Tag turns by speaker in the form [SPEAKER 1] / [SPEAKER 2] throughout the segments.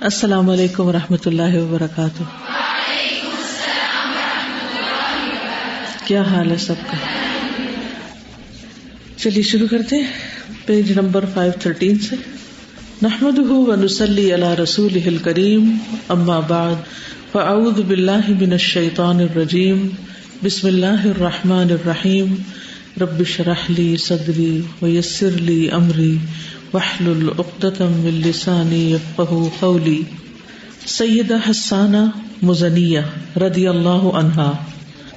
[SPEAKER 1] السلام علیکم ورحمۃ اللہ وبرکاتہ۔ کیا حال ہے سب کا؟ چلیے شروع کرتے ہیں پیج نمبر 513 سے۔ نحمده ونصلی علی رسولہ الکریم، اما بعد فاعوذ باللہ من الشیطان الرجیم، بسم اللہ الرحمن الرحیم، رب اشرح لی صدری ویسر لی امری واحلل عقدۃ من لسانی یفقہوا قولی۔ سیدہ حسانہ مزنیہ رضی اللہ عنہا،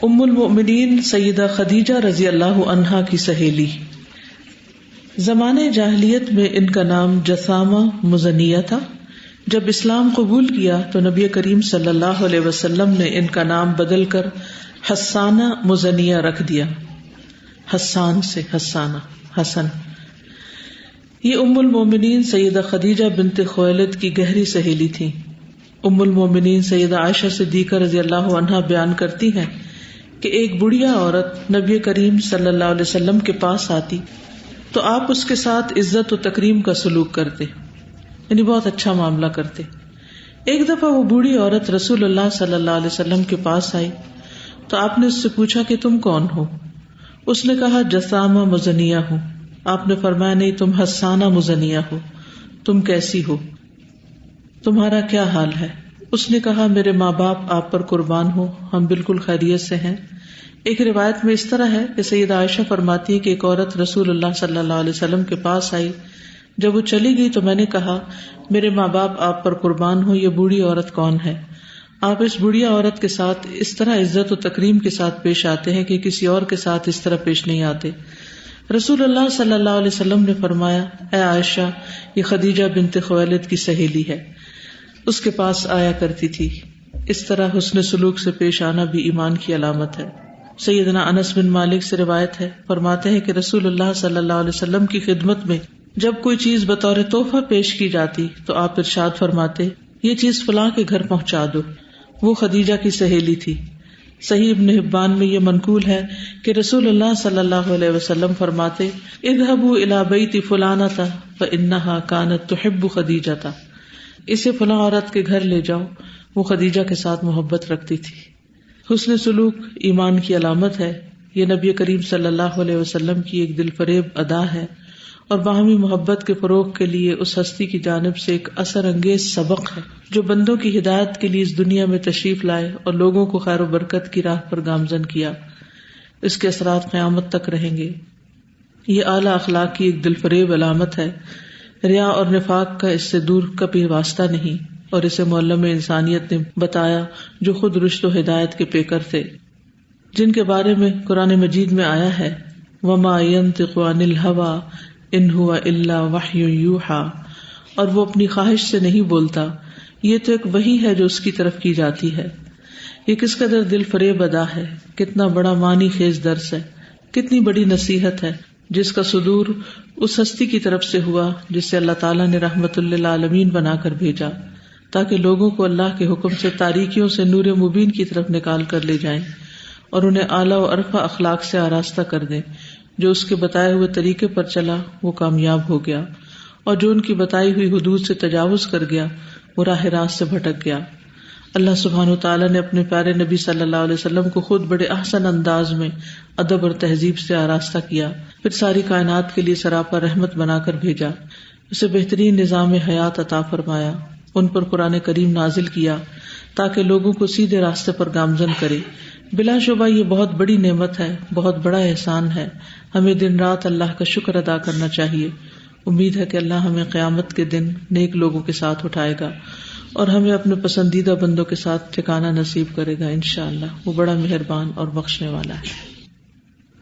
[SPEAKER 1] ام المؤمنین سیدہ خدیجہ رضی اللہ عنہا کی سہیلی۔ زمانے جاہلیت میں ان کا نام جثامہ مزنیہ تھا۔ جب اسلام قبول کیا تو نبی کریم صلی اللہ علیہ وسلم نے ان کا نام بدل کر حسانہ مزنیہ رکھ دیا، حسان سے حسانہ، حسن۔ یہ ام المومنین سیدہ خدیجہ بنت خویلد کی گہری سہیلی تھی۔ ام المومنین سیدہ عائشہ صدیقہ رضی اللہ عنہا بیان کرتی ہیں کہ ایک بڑھیا عورت نبی کریم صلی اللہ علیہ وسلم کے پاس آتی تو آپ اس کے ساتھ عزت و تکریم کا سلوک کرتے، یعنی بہت اچھا معاملہ کرتے۔ ایک دفعہ وہ بوڑھی عورت رسول اللہ صلی اللہ علیہ وسلم کے پاس آئی تو آپ نے اس سے پوچھا کہ تم کون ہو؟ اس نے کہا جثامہ مزنیہ ہوں۔ آپ نے فرمایا نہیں، تم حسانہ مزنیہ ہو، تم کیسی ہو، تمہارا کیا حال ہے؟ اس نے کہا میرے ماں باپ آپ پر قربان ہو، ہم بالکل خیریت سے ہیں۔ ایک روایت میں اس طرح ہے کہ سیدہ عائشہ فرماتی ہے کہ ایک عورت رسول اللہ صلی اللہ علیہ وسلم کے پاس آئی، جب وہ چلی گئی تو میں نے کہا میرے ماں باپ آپ پر قربان ہو، یہ بوڑھی عورت کون ہے؟ آپ اس بڑھیا عورت کے ساتھ اس طرح عزت و تکریم کے ساتھ پیش آتے ہیں کہ کسی اور کے ساتھ اس طرح پیش نہیں آتے۔ رسول اللہ صلی اللہ علیہ وسلم نے فرمایا اے عائشہ، یہ خدیجہ بنت خویلد کی سہیلی ہے، اس کے پاس آیا کرتی تھی۔ اس طرح حسن سلوک سے پیش آنا بھی ایمان کی علامت ہے۔ سیدنا انس بن مالک سے روایت ہے، فرماتے ہیں کہ رسول اللہ صلی اللہ علیہ وسلم کی خدمت میں جب کوئی چیز بطور تحفہ پیش کی جاتی تو آپ ارشاد فرماتے یہ چیز فلاں کے گھر پہنچا دو۔ وہ خدیجہ کی سہیلی تھی۔ صحیح ابن حبان میں یہ منقول ہے کہ رسول اللہ صلی اللہ علیہ وسلم فرماتے اذهبوا الى بیت فلانۃ فانها كانت تحب خدیجہ، اسے فلاں عورت کے گھر لے جاؤ، وہ خدیجہ کے ساتھ محبت رکھتی تھی۔ حسن سلوک ایمان کی علامت ہے۔ یہ نبی کریم صلی اللہ علیہ وسلم کی ایک دل فریب ادا ہے اور باہمی محبت کے فروغ کے لیے اس ہستی کی جانب سے ایک اثر انگیز سبق ہے جو بندوں کی ہدایت کے لیے اس دنیا میں تشریف لائے اور لوگوں کو خیر و برکت کی راہ پر گامزن کیا۔ اس کے اثرات قیامت تک رہیں گے۔ یہ اعلیٰ اخلاق کی ایک دل فریب علامت ہے۔ ریا اور نفاق کا اس سے دور کبھی واسطہ نہیں، اور اسے معلم انسانیت نے بتایا جو خود رشد و ہدایت کے پیکر تھے، جن کے بارے میں قرآن مجید میں آیا ہے وَمَا يَنطِقُ عَنِ الْهَوَىٰ إِنْ هُوَ إِلَّا وَحْيٌ يُوحَىٰ، اور وہ اپنی خواہش سے نہیں بولتا، یہ تو ایک وحی ہے جو اس کی طرف کی جاتی ہے۔ یہ کس قدر دل فریب ادا ہے، کتنا بڑا معنی خیز درس ہے، کتنی بڑی نصیحت ہے جس کا صدور اس ہستی کی طرف سے ہوا جس سے اللہ تعالیٰ نے رحمت للعالمین بنا کر بھیجا تاکہ لوگوں کو اللہ کے حکم سے تاریکیوں سے نور مبین کی طرف نکال کر لے جائیں اور انہیں اعلیٰ و عرفہ اخلاق سے آراستہ کر دیں۔ جو اس کے بتائے ہوئے طریقے پر چلا وہ کامیاب ہو گیا، اور جو ان کی بتائی ہوئی حدود سے تجاوز کر گیا وہ راہ راست سے بھٹک گیا۔ اللہ سبحانہ وتعالیٰ نے اپنے پیارے نبی صلی اللہ علیہ وسلم کو خود بڑے احسن انداز میں ادب اور تہذیب سے آراستہ کیا، پھر ساری کائنات کے لیے سراپا رحمت بنا کر بھیجا، اسے بہترین نظام حیات عطا فرمایا، ان پر قرآن کریم نازل کیا تاکہ لوگوں کو سیدھے راستے پر گامزن کرے۔ بلا شبہ یہ بہت بڑی نعمت ہے، بہت بڑا احسان ہے۔ ہمیں دن رات اللہ کا شکر ادا کرنا چاہیے۔ امید ہے کہ اللہ ہمیں قیامت کے دن نیک لوگوں کے ساتھ اٹھائے گا اور ہمیں اپنے پسندیدہ بندوں کے ساتھ ٹھکانہ نصیب کرے گا انشاءاللہ۔ وہ بڑا مہربان اور بخشنے والا ہے۔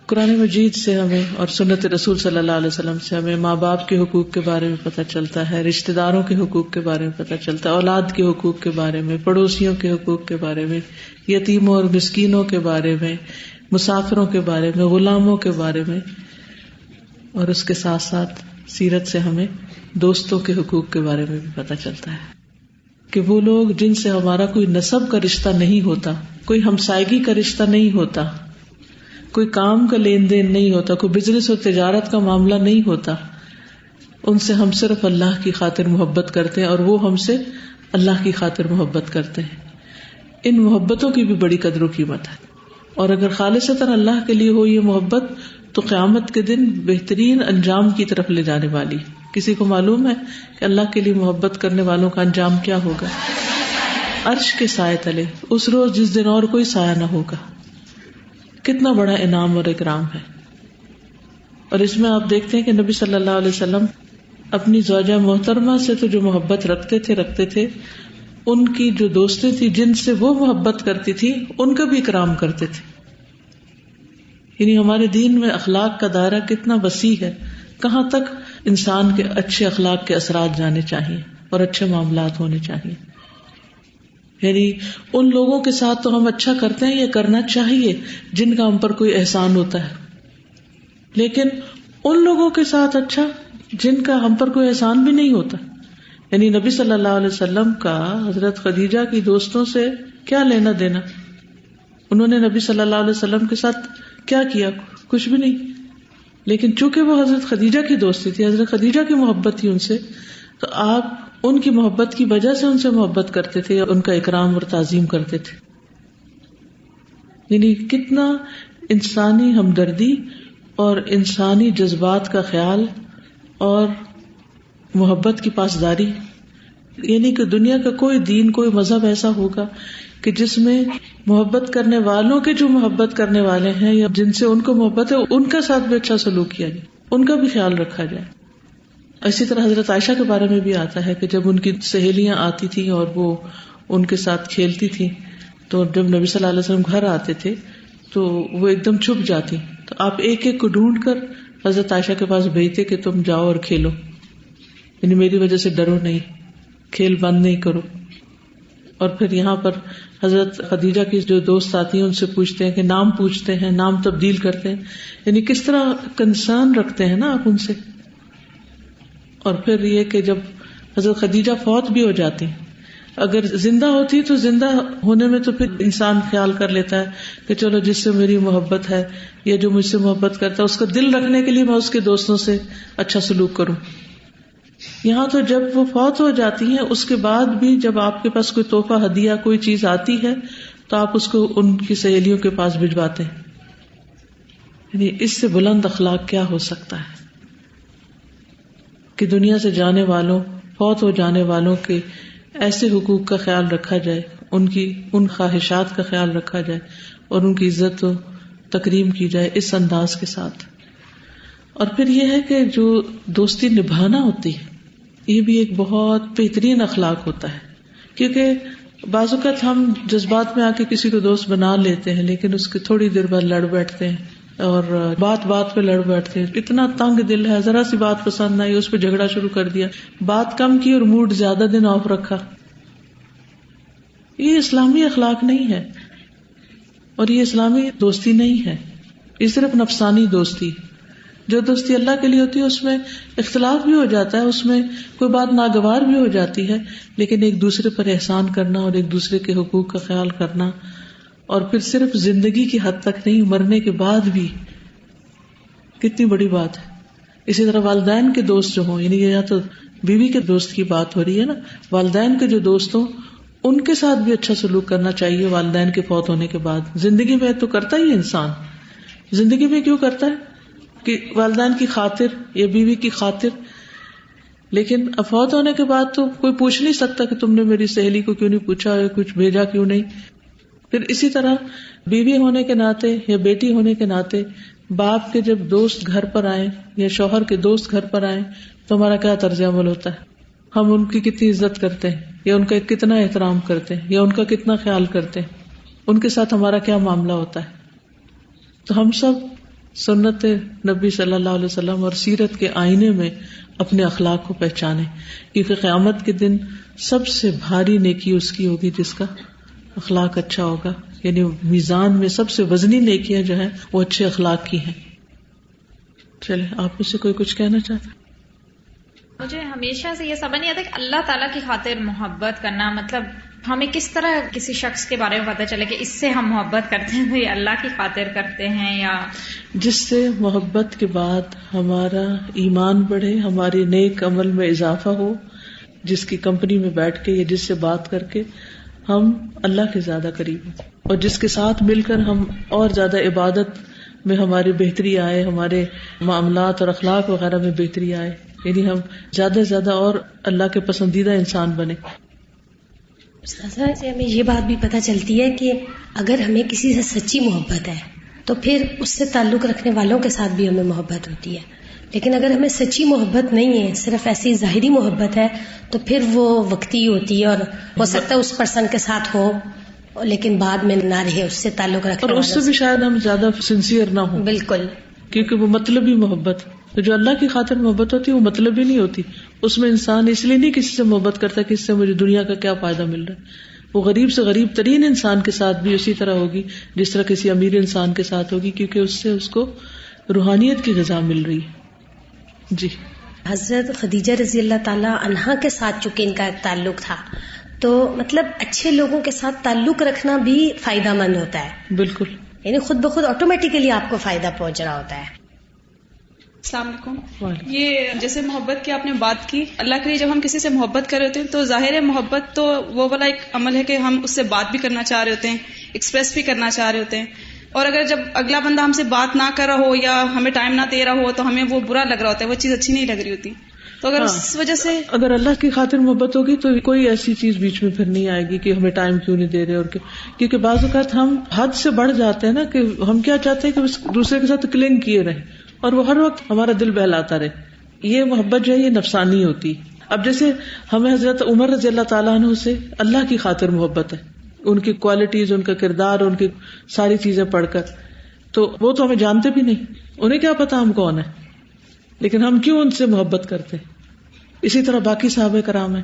[SPEAKER 1] قرآن مجید سے ہمیں اور سنت رسول صلی اللہ علیہ وسلم سے ہمیں ماں باپ کے حقوق کے بارے میں پتہ چلتا ہے، رشتہ داروں کے حقوق کے بارے میں پتہ چلتا ہے، اولاد کے حقوق کے بارے میں، پڑوسیوں کے حقوق کے بارے میں، یتیموں اور مسکینوں کے بارے میں، مسافروں کے بارے میں، غلاموں کے بارے میں، اور اس کے ساتھ ساتھ سیرت سے ہمیں دوستوں کے حقوق کے بارے میں بھی پتہ چلتا ہے کہ وہ لوگ جن سے ہمارا کوئی نسب کا رشتہ نہیں ہوتا، کوئی ہمسائیگی کا رشتہ نہیں ہوتا، کوئی کام کا لین دین نہیں ہوتا، کوئی بزنس اور تجارت کا معاملہ نہیں ہوتا، ان سے ہم صرف اللہ کی خاطر محبت کرتے ہیں اور وہ ہم سے اللہ کی خاطر محبت کرتے ہیں. ان محبتوں کی بھی بڑی قدر و قیمت ہے، اور اگر خالصتاً اللہ کے لیے ہو یہ محبت تو قیامت کے دن بہترین انجام کی طرف لے جانے والی. کسی کو معلوم ہے کہ اللہ کے لیے محبت کرنے والوں کا انجام کیا ہوگا؟ عرش کے سائے تلے، اس روز جس دن اور کوئی سایہ نہ ہوگا. کتنا بڑا انعام اور اکرام ہے. اور اس میں آپ دیکھتے ہیں کہ نبی صلی اللہ علیہ وسلم اپنی زوجہ محترمہ سے تو جو محبت رکھتے تھے ان کی جو دوستیں تھی جن سے وہ محبت کرتی تھی ان کا بھی اکرام کرتے تھے. یعنی ہمارے دین میں اخلاق کا دائرہ کتنا وسیع ہے، کہاں تک انسان کے اچھے اخلاق کے اثرات جانے چاہیے اور اچھے معاملات ہونے چاہیے. یعنی ان لوگوں کے ساتھ تو ہم اچھا کرتے ہیں یا کرنا چاہیے جن کا ہم پر کوئی احسان ہوتا ہے، لیکن ان لوگوں کے ساتھ اچھا جن کا ہم پر کوئی احسان بھی نہیں ہوتا. یعنی نبی صلی اللہ علیہ وسلم کا حضرت خدیجہ کی دوستوں سے کیا لینا دینا؟ انہوں نے نبی صلی اللہ علیہ وسلم کے ساتھ کیا کیا؟ کچھ بھی نہیں. لیکن چونکہ وہ حضرت خدیجہ کی دوستی تھی، حضرت خدیجہ کی محبت تھی ان سے، تو آپ ان کی محبت کی وجہ سے ان سے محبت کرتے تھے، ان کا اکرام اور تعظیم کرتے تھے. یعنی کتنا انسانی ہمدردی اور انسانی جذبات کا خیال اور محبت کی پاسداری. یعنی کہ دنیا کا کوئی دین، کوئی مذہب ایسا ہوگا کہ جس میں محبت کرنے والوں کے جو محبت کرنے والے ہیں یا جن سے ان کو محبت ہے ان کا ساتھ بھی اچھا سلوک کیا جائے، ان کا بھی خیال رکھا جائے. اسی طرح حضرت عائشہ کے بارے میں بھی آتا ہے کہ جب ان کی سہیلیاں آتی تھیں اور وہ ان کے ساتھ کھیلتی تھیں تو جب نبی صلی اللہ علیہ وسلم گھر آتے تھے تو وہ ایک دم چھپ جاتی، تو آپ ایک ایک کو ڈھونڈ کر حضرت عائشہ کے پاس بھیجتے کہ تم جاؤ اور کھیلو، یعنی میری وجہ سے ڈرو نہیں، کھیل بند نہیں کرو. اور پھر یہاں پر حضرت خدیجہ کی جو دوست آتی ہیں ان سے پوچھتے ہیں کہ نام پوچھتے ہیں، نام تبدیل کرتے ہیں، یعنی کس طرح کنسرن رکھتے ہیں نا آپ ان سے. اور پھر یہ کہ جب حضرت خدیجہ فوت بھی ہو جاتی، اگر زندہ ہوتی تو زندہ ہونے میں تو پھر انسان خیال کر لیتا ہے کہ چلو جس سے میری محبت ہے یا جو مجھ سے محبت کرتا ہے اس کا دل رکھنے کے لیے میں اس کے دوستوں سے اچھا سلوک کروں. یہاں تو جب وہ فوت ہو جاتی ہیں اس کے بعد بھی جب آپ کے پاس کوئی تحفہ ہدیہ کوئی چیز آتی ہے تو آپ اس کو ان کی سہیلیوں کے پاس بھجواتے ہیں. یعنی اس سے بلند اخلاق کیا ہو سکتا ہے کہ دنیا سے جانے والوں، فوت ہو جانے والوں کے ایسے حقوق کا خیال رکھا جائے، ان خواہشات کا خیال رکھا جائے اور ان کی عزت و تکریم کی جائے اس انداز کے ساتھ. اور پھر یہ ہے کہ جو دوستی نبھانا ہوتی ہے یہ بھی ایک بہت بہترین اخلاق ہوتا ہے، کیونکہ بعض اوقات ہم جذبات میں آ کے کسی کو دوست بنا لیتے ہیں لیکن اس کے تھوڑی دیر بعد لڑ بیٹھتے ہیں اور بات بات پہ لڑ بیٹھتے ہیں. اتنا تنگ دل ہے، ذرا سی بات پسند آئی اس پہ جھگڑا شروع کر دیا، بات کم کی اور موڈ زیادہ دن آف رکھا. یہ اسلامی اخلاق نہیں ہے اور یہ اسلامی دوستی نہیں ہے. یہ صرف نفسانی دوستی. جو دوستی اللہ کے لیے ہوتی ہے اس میں اختلاف بھی ہو جاتا ہے، اس میں کوئی بات ناگوار بھی ہو جاتی ہے، لیکن ایک دوسرے پر احسان کرنا اور ایک دوسرے کے حقوق کا خیال کرنا، اور پھر صرف زندگی کی حد تک نہیں، مرنے کے بعد بھی کتنی بڑی بات ہے. اسی طرح والدین کے دوست جو ہوں، یعنی یا تو بیوی کے دوست کی بات ہو رہی ہے نا، والدین کے جو دوست ہوں ان کے ساتھ بھی اچھا سلوک کرنا چاہیے والدین کے فوت ہونے کے بعد. زندگی میں تو کرتا ہی انسان، زندگی میں کیوں کرتا ہے کہ والدین کی خاطر یا بیوی کی خاطر، لیکن فوت ہونے کے بعد تو کوئی پوچھ نہیں سکتا کہ تم نے میری سہیلی کو کیوں نہیں پوچھا یا کچھ بھیجا کیوں نہیں. پھر اسی طرح بیوی ہونے کے ناطے یا بیٹی ہونے کے ناطے باپ کے جب دوست گھر پر آئیں یا شوہر کے دوست گھر پر آئیں تو ہمارا کیا طرز عمل ہوتا ہے؟ ہم ان کی کتنی عزت کرتے ہیں یا ان کا کتنا احترام کرتے ہیں یا ان کا کتنا خیال کرتے ہیں، ان کے ساتھ ہمارا کیا معاملہ ہوتا ہے. تو ہم سب سنت نبی صلی اللہ علیہ وسلم اور سیرت کے آئینے میں اپنے اخلاق کو پہچانیں، کیونکہ قیامت کے دن سب سے بھاری نیکی اس کی ہوگی جس کا اخلاق اچھا ہوگا. یعنی میزان میں سب سے وزنی نیکیاں جو ہیں وہ اچھے اخلاق کی ہیں. چلے آپ میں سے کوئی کچھ کہنا چاہتا ہے؟
[SPEAKER 2] مجھے ہمیشہ سے یہ سمجھ نہیں آتا کہ اللہ تعالیٰ کی خاطر محبت کرنا مطلب ہمیں کس طرح کسی شخص کے بارے میں پتہ چلے کہ اس سے ہم محبت کرتے ہیں تو یہ اللہ کی خاطر کرتے ہیں، یا
[SPEAKER 1] جس سے محبت کے بعد ہمارا ایمان بڑھے، ہماری نیک عمل میں اضافہ ہو، جس کی کمپنی میں بیٹھ کے یا جس سے بات کر کے ہم اللہ کے زیادہ قریب ہیں، اور جس کے ساتھ مل کر ہم اور زیادہ عبادت میں ہماری بہتری آئے، ہمارے معاملات اور اخلاق وغیرہ میں بہتری آئے، یعنی ہم زیادہ سے زیادہ اور اللہ کے پسندیدہ انسان بنے.
[SPEAKER 3] استاذہ سے ہمیں یہ بات بھی پتہ چلتی ہے کہ اگر ہمیں کسی سے سچی محبت ہے تو پھر اس سے تعلق رکھنے والوں کے ساتھ بھی ہمیں محبت ہوتی ہے، لیکن اگر ہمیں سچی محبت نہیں ہے، صرف ایسی ظاہری محبت ہے، تو پھر وہ وقتی ہوتی ہے، اور ہو سکتا ہے اس پرسن کے ساتھ ہو لیکن بعد میں نہ رہے اس سے تعلق رکھنے
[SPEAKER 1] اور اس سے بھی شاید ہم زیادہ سنسیئر نہ ہوں.
[SPEAKER 3] بالکل،
[SPEAKER 1] کیونکہ وہ مطلبی محبت، تو جو اللہ کی خاطر محبت ہوتی ہے وہ مطلب ہی نہیں ہوتی. اس میں انسان اس لیے نہیں کسی سے محبت کرتا کہ اس سے مجھے دنیا کا کیا فائدہ مل رہا ہے. وہ غریب سے غریب ترین انسان کے ساتھ بھی اسی طرح ہوگی جس طرح کسی امیر انسان کے ساتھ ہوگی، کیونکہ اس سے اس کو روحانیت کی غذا مل رہی ہے. جی.
[SPEAKER 3] حضرت خدیجہ رضی اللہ تعالی عنہا کے ساتھ چونکہ ان کا ایک تعلق تھا، تو مطلب اچھے لوگوں کے ساتھ تعلق رکھنا بھی فائدہ مند ہوتا ہے.
[SPEAKER 1] بالکل،
[SPEAKER 3] یعنی خود بخود آٹومیٹیکلی آپ کو فائدہ پہنچ رہا ہوتا ہے.
[SPEAKER 4] السلام علیکم. یہ جیسے محبت کی آپ نے بات کی، اللہ کے لیے جب ہم کسی سے محبت کر رہے ہوتے ہیں تو ظاہر ہے محبت تو وہ والا ایک عمل ہے کہ ہم اس سے بات بھی کرنا چاہ رہے ہوتے ہیں، ایکسپریس بھی کرنا چاہ رہے ہوتے ہیں، اور اگر جب اگلا بندہ ہم سے بات نہ کر رہا ہو یا ہمیں ٹائم نہ دے رہا ہو تو ہمیں وہ برا لگ رہا ہوتا ہے، وہ چیز اچھی نہیں لگ رہی ہوتی. تو اگر اس وجہ سے
[SPEAKER 1] اگر اللہ کی خاطر محبت ہوگی تو کوئی ایسی چیز بیچ میں پھر نہیں آئے گی کہ ہمیں ٹائم کیوں نہیں دے رہے، اور کیونکہ بعض اوقات ہم حد سے بڑھ جاتے ہیں نا، کہ ہم کیا چاہتے ہیں کہ دوسرے کے ساتھ کلنگ کیے رہیں اور وہ ہر وقت ہمارا دل بہلاتا رہے. یہ محبت جو ہے یہ نفسانی ہوتی. اب جیسے ہمیں حضرت عمر رضی اللہ تعالیٰ عنہ سے اللہ کی خاطر محبت ہے، ان کی کوالٹیز، ان کا کردار، ان کی ساری چیزیں پڑھ کر، تو وہ تو ہمیں جانتے بھی نہیں، انہیں کیا پتا ہم کون ہیں، لیکن ہم کیوں ان سے محبت کرتے. اسی طرح باقی صحابہ کرام ہیں.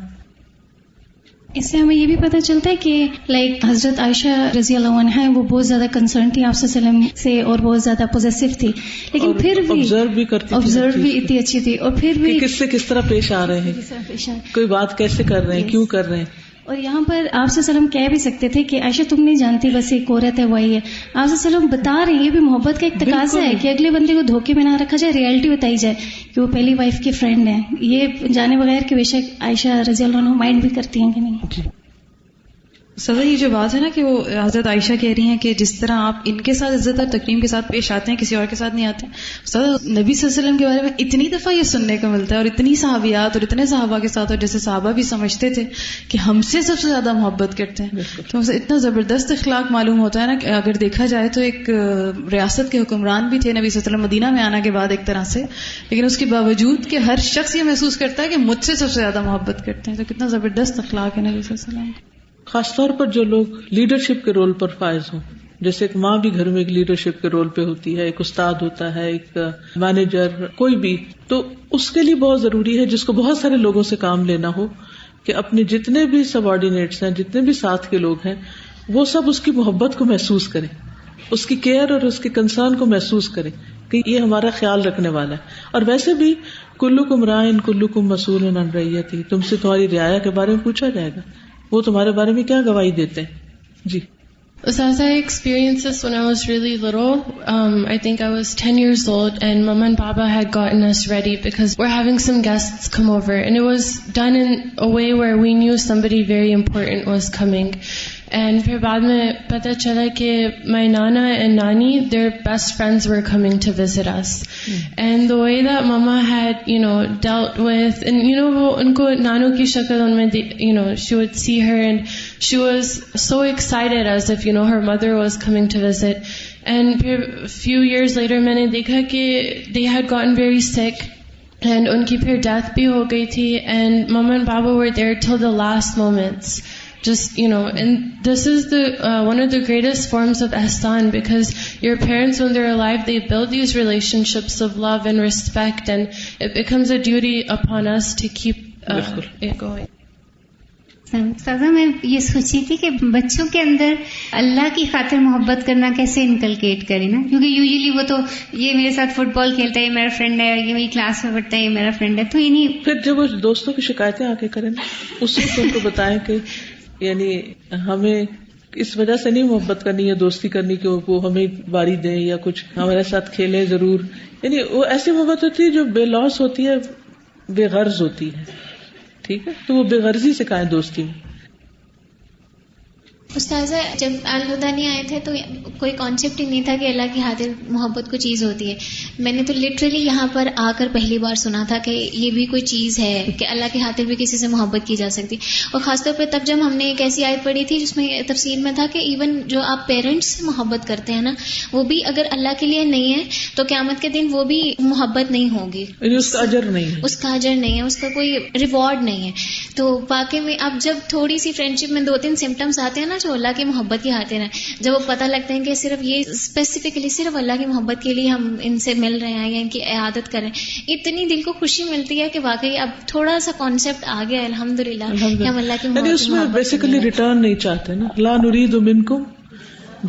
[SPEAKER 5] اس سے ہمیں یہ بھی پتہ چلتا ہے کہ حضرت عائشہ رضی اللہ عنہا وہ بہت زیادہ کنسرن تھی آپ صلی اللہ علیہ وسلم سے اور بہت زیادہ پوزیسو تھی، لیکن پھر بھی
[SPEAKER 1] آبزرو بھی کرتی،
[SPEAKER 5] آبزرو بھی اتنی اچھی تھی، اور پھر بھی
[SPEAKER 1] کس سے کس طرح پیش آ رہے ہیں، کوئی بات کیسے کر رہے ہیں، کیوں کر رہے ہیں.
[SPEAKER 5] اور یہاں پر آپ صلی اللہ علیہ وسلم کہہ بھی سکتے تھے کہ عائشہ تم نہیں جانتی، بس ایک عورت ہے وہی ہے. آپ صلی اللہ علیہ وسلم بتا رہے ہیں، یہ بھی محبت کا ایک تقاضا ہے کہ اگلے بندے کو دھوکے میں نہ رکھا جائے، ریئلٹی بتائی جائے کہ وہ پہلی وائف کی فرینڈ ہے. یہ جانے بغیر کہ بے شک عائشہ رضی اللہ عنہ مائنڈ بھی کرتی ہیں کہ نہیں.
[SPEAKER 6] سزا یہ جو بات ہے نا کہ وہ حضرت عائشہ کہہ رہی ہیں کہ جس طرح آپ ان کے ساتھ عزت اور تکریم کے ساتھ پیش آتے ہیں کسی اور کے ساتھ نہیں آتے. سزا نبی صلی اللہ علیہ وسلم کے بارے میں اتنی دفعہ یہ سننے کو ملتا ہے، اور اتنی صحابیات اور اتنے صحابہ کے ساتھ، اور جیسے صحابہ بھی سمجھتے تھے کہ ہم سے سب سے زیادہ محبت کرتے ہیں، تو ہم سے اتنا زبردست اخلاق معلوم ہوتا ہے نا کہ اگر دیکھا جائے تو ایک ریاست کے حکمران بھی تھے نبی صلی اللہ علیہ وسلم مدینہ میں آنے کے بعد ایک طرح سے، لیکن اس کے باوجود کہ ہر شخص یہ محسوس کرتا ہے کہ مجھ سے سب سے زیادہ محبت کرتے ہیں. تو کتنا زبردست اخلاق ہے نبی صلی اللہ علیہ وسلم.
[SPEAKER 1] خاص طور پر جو لوگ لیڈرشپ کے رول پر فائز ہوں، جیسے ایک ماں بھی گھر میں ایک لیڈرشپ کے رول پہ ہوتی ہے، ایک استاد ہوتا ہے، ایک مینیجر، کوئی بھی، تو اس کے لیے بہت ضروری ہے جس کو بہت سارے لوگوں سے کام لینا ہو کہ اپنے جتنے بھی سب آرڈینیٹس ہیں، جتنے بھی ساتھ کے لوگ ہیں، وہ سب اس کی محبت کو محسوس کریں، اس کی کیئر اور اس کے کنسرن کو محسوس کریں کہ یہ ہمارا خیال رکھنے والا ہے. اور ویسے بھی کلکم راعٍ کلکم مسئول عن رعیتہ، تم سے تمہاری رعایا کے بارے میں پوچھا جائے گا، وہ تمہارے بارے میں کیا گواہی دیتے ہیں. جی.
[SPEAKER 7] As I experienced this when I was really little. I think I was 10 years old and Mama and Papa had gotten us ready because we're having some guests come over, and it was done in a way where we knew somebody very important was coming. And پھر بعد میں پتہ چلا کہ my nana and nani, their best friends were coming to visit us. And the way that Mama had, dealt with, and وہ ان کو نانو کی شکل ان میں, she would see her and she was so excited as if, her mother was coming to visit. And پھر few years later میں نے دیکھا کہ they had gotten very sick. And ان کی پھر death بھی ہو گئی تھی, and Mama and Papa were there till the last moments. Just, and this is one of the greatest forms of ihsan, because your parents, when they're alive, they build these relationships of love and respect, and it becomes a duty upon us to keep it going.
[SPEAKER 8] سازا میں یہ سوچی تھی کہ بچوں کے اندر اللہ کی خاطر محبت کرنا کیسے انکلکیٹ کرے نا، کیونکہ یوزلی وہ تو یہ میرے ساتھ فٹ بال کھیلتا ہے، یہ میرا فرینڈ ہے، یہ میری کلاس میں پڑھتا ہے، یہ میرا فرینڈ ہے. تو
[SPEAKER 1] پھر جب وہ دوستوں کی شکایتیں آ کے کریں اس وقت ان کو بتائیں کہ ہمیں اس وجہ سے نہیں محبت کرنی ہے، دوستی کرنی کہ وہ ہمیں باری دیں یا کچھ ہمارے ساتھ کھیلیں ضرور. وہ ایسی محبت ہوتی ہے جو بے لوس ہوتی ہے، بے غرض ہوتی ہے. ٹھیک ہے، تو وہ بے غرضی سے کہیں دوستی میں.
[SPEAKER 9] استاذہ جب الہدا نہیں آئے تھے تو کوئی کانسیپٹ ہی نہیں تھا کہ اللہ کی خاطر محبت کو چیز ہوتی ہے. میں نے تو لٹرلی یہاں پر آ کر پہلی بار سنا تھا کہ یہ بھی کوئی چیز ہے کہ اللہ کی خاطر بھی کسی سے محبت کی جا سکتی. اور خاص طور پہ تب جب ہم نے ایک ایسی آیت پڑھی تھی جس میں تفسیر میں تھا کہ ایون جو آپ پیرنٹس سے محبت کرتے ہیں نا، وہ بھی اگر اللہ کے لیے نہیں ہے تو قیامت کے دن وہ بھی محبت نہیں ہوگی،
[SPEAKER 1] اس کا اجر نہیں ہے،
[SPEAKER 9] اس کا اجر نہیں ہے، اس کا کوئی ریوارڈ نہیں ہے. تو واقعی میں اب جب تھوڑی سی فرینڈشپ میں 2-3 سمٹمس آتے ہیں نا جو اللہ کی محبت کی خاطر ہیں، جب وہ پتہ لگتے ہیں کہ صرف یہ اسپیسیفکلی صرف اللہ کی محبت کے لیے ہم ان سے مل رہے ہیں یا ان کی عیادت کریں، اتنی دل کو خوشی ملتی ہے کہ واقعی اب تھوڑا سا کانسیپٹ آ گیا الحمدللہ کہ ہم اللہ کی محبت.
[SPEAKER 1] اس میں بیسیکلی ریٹرن نہیں چاہتے نا، لا نرید منکم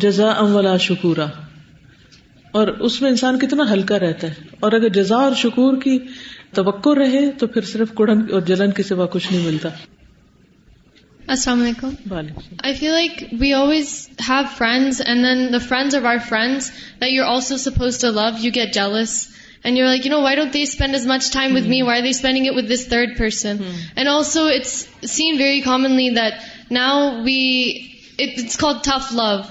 [SPEAKER 1] جزاء ولا شکورا، اور اس میں انسان کتنا ہلکا رہتا ہے. اور اگر جزا اور شکور کی توقع رہے تو پھر صرف کڑن اور جلن کے سوا کچھ نہیں ملتا.
[SPEAKER 7] Assalamu alaikum. I feel like we always have friends, and then the friends of our friends that you're also supposed to love, you get jealous. And you're like, why don't they spend as much time with me? Why are they spending it with this third person? And also it's seen very commonly that now it's called tough love.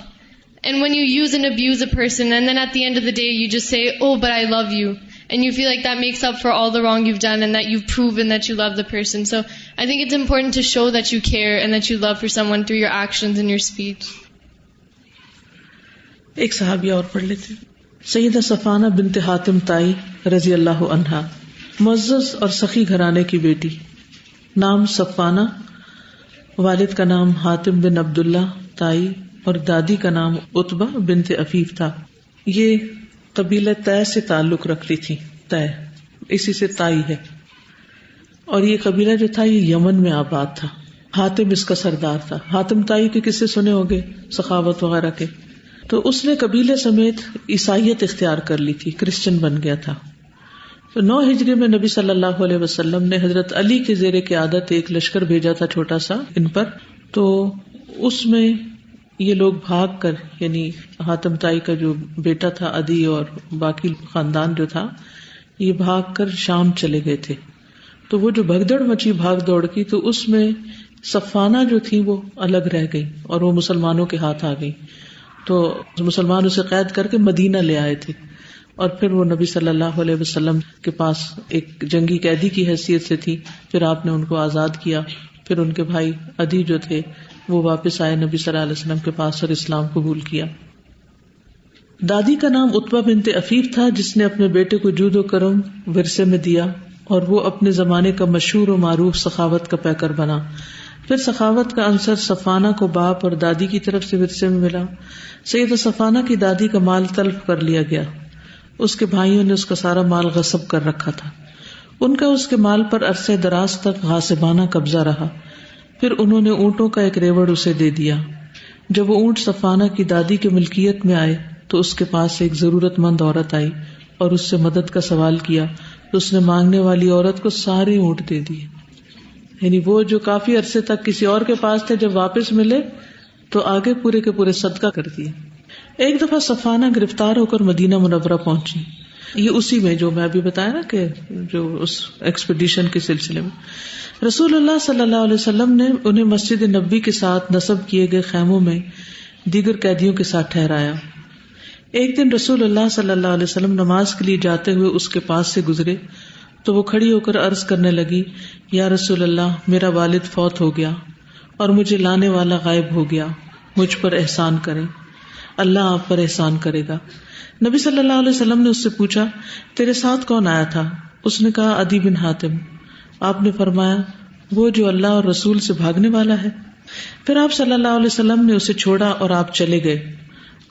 [SPEAKER 7] And when you use and abuse a person, and then at the end of the day you just say, oh, but I love you. And you feel like that makes up for all the wrong you've done and that you've proven that you love the person. So I think it's important to show that you care and that you love for someone through your actions and your speech.
[SPEAKER 1] ایک صحابیہ اور پڑھ لیتے. سیدہ صفانہ بنت حاتم تائی رضی اللہ عنہا، معزز اور سخی گھرانے کی بیٹی، نام صفانہ، والد کا نام حاتم بن عبداللہ تائی اور دادی کا نام عتبہ بنت عفیف تھا. یہ قبیلہ طے سے تعلق رکھتی تھی. طے اسی سے تائی ہے، اور یہ قبیلہ جو تھا یہ یمن میں آباد تھا. حاتم اس کا سردار تھا. حاتم تائی کے قصے سنے ہوگے سخاوت وغیرہ کے. تو اس نے قبیلے سمیت عیسائیت اختیار کر لی تھی، کرسچن بن گیا تھا. تو 9 ہجری میں نبی صلی اللہ علیہ وسلم نے حضرت علی کے زیر قیادت ایک لشکر بھیجا تھا چھوٹا سا ان پر. تو اس میں یہ لوگ بھاگ کر، یعنی حاتم تائی کا جو بیٹا تھا عدی اور باقی خاندان جو تھا، یہ بھاگ کر شام چلے گئے تھے. تو وہ جو بھگدڑ مچی بھاگ دوڑ کی، تو اس میں صفانہ جو تھی وہ الگ رہ گئی اور وہ مسلمانوں کے ہاتھ آ گئی. تو مسلمان اسے قید کر کے مدینہ لے آئے تھے، اور پھر وہ نبی صلی اللہ علیہ وسلم کے پاس ایک جنگی قیدی کی حیثیت سے تھی. پھر آپ نے ان کو آزاد کیا. پھر ان کے بھائی عدی جو تھے وہ واپس آئے نبی صلی اللہ علیہ وسلم کے پاس اور اسلام قبول کیا. دادی کا نام عتبہ بنت عفیف تھا، جس نے اپنے بیٹے کو جود و کرم ورثے میں دیا، اور وہ اپنے زمانے کا مشہور و معروف سخاوت کا پیکر بنا. پھر سخاوت کا عنصر صفانہ کو باپ اور دادی کی طرف سے ورثے میں ملا. سیدہ صفانہ کی دادی کا مال تلف کر لیا گیا. اس کے بھائیوں نے اس کا سارا مال غصب کر رکھا تھا. ان کا اس کے مال پر عرصے دراز تک غاصبانہ قبضہ رہا. پھر انہوں نے اونٹوں کا ایک ریوڑ اسے دے دیا. جب وہ اونٹ صفانہ کی دادی کے ملکیت میں آئے تو اس کے پاس ایک ضرورت مند عورت آئی اور اس سے مدد کا سوال کیا. تو اس نے مانگنے والی عورت کو سارے اونٹ دے دیے. یعنی وہ جو کافی عرصے تک کسی اور کے پاس تھے، جب واپس ملے تو آگے پورے کے پورے صدقہ کر دیے. ایک دفعہ صفانہ گرفتار ہو کر مدینہ منورہ پہنچی. یہ اسی میں جو میں ابھی بتایا نا کہ جو اس ایکسپیڈیشن کے سلسلے میں رسول اللہ صلی اللہ علیہ وسلم نے انہیں مسجد نبوی کے ساتھ نصب کیے گئے خیموں میں دیگر قیدیوں کے ساتھ ٹھہرایا. ایک دن رسول اللہ صلی اللہ علیہ وسلم نماز کے لیے جاتے ہوئے اس کے پاس سے گزرے تو وہ کھڑی ہو کر عرض کرنے لگی، یا رسول اللہ، میرا والد فوت ہو گیا اور مجھے لانے والا غائب ہو گیا. مجھ پر احسان کریں، اللہ آپ پر احسان کرے گا. نبی صلی اللہ علیہ وسلم نے اس سے پوچھا، تیرے ساتھ کون آیا تھا؟ اس نے کہا، عدی بن حاتم. آپ نے فرمایا، وہ جو اللہ اور رسول سے بھاگنے والا ہے. پھر آپ صلی اللہ علیہ وسلم نے اسے چھوڑا اور آپ چلے گئے.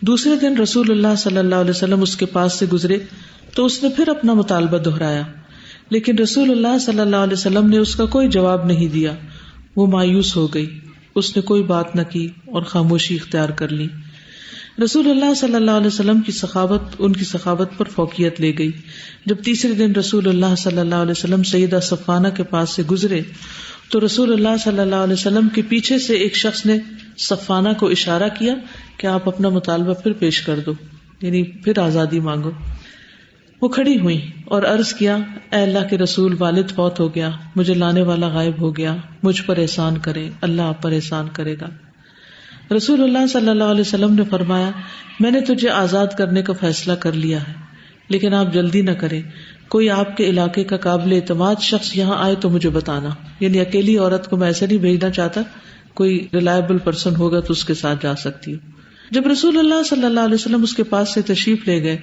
[SPEAKER 1] دوسرے دن رسول اللہ صلی اللہ علیہ وسلم اس کے پاس سے گزرے تو اس نے پھر اپنا مطالبہ دہرایا، لیکن رسول اللہ صلی اللہ علیہ وسلم نے اس کا کوئی جواب نہیں دیا. وہ مایوس ہو گئی، اس نے کوئی بات نہ کی اور خاموشی اختیار کر لی. رسول اللہ صلی اللہ علیہ وسلم کی سخاوت ان کی سخاوت پر فوقیت لے گئی. جب تیسرے دن رسول اللہ صلی اللہ علیہ وسلم سیدہ صفانہ کے پاس سے گزرے تو رسول اللہ صلی اللہ علیہ وسلم کے پیچھے سے ایک شخص نے صفانہ کو اشارہ کیا کہ آپ اپنا مطالبہ پھر پیش کر دو، یعنی پھر آزادی مانگو. وہ کھڑی ہوئی اور عرض کیا، اے اللہ کے رسول، والد فوت ہو گیا، مجھے لانے والا غائب ہو گیا، مجھ پر احسان کرے، اللہ آپ پر احسان کرے گا۔ رسول اللہ صلی اللہ علیہ وسلم نے فرمایا، میں نے تجھے آزاد کرنے کا فیصلہ کر لیا ہے، لیکن آپ جلدی نہ کریں، کوئی آپ کے علاقے کا قابل اعتماد شخص یہاں آئے تو مجھے بتانا، یعنی اکیلی عورت کو میں ایسے نہیں بھیجنا چاہتا، کوئی ریلائبل پرسن ہوگا تو اس کے ساتھ جا سکتی ہوں۔ جب رسول اللہ صلی اللہ علیہ وسلم اس کے پاس سے تشریف لے گئے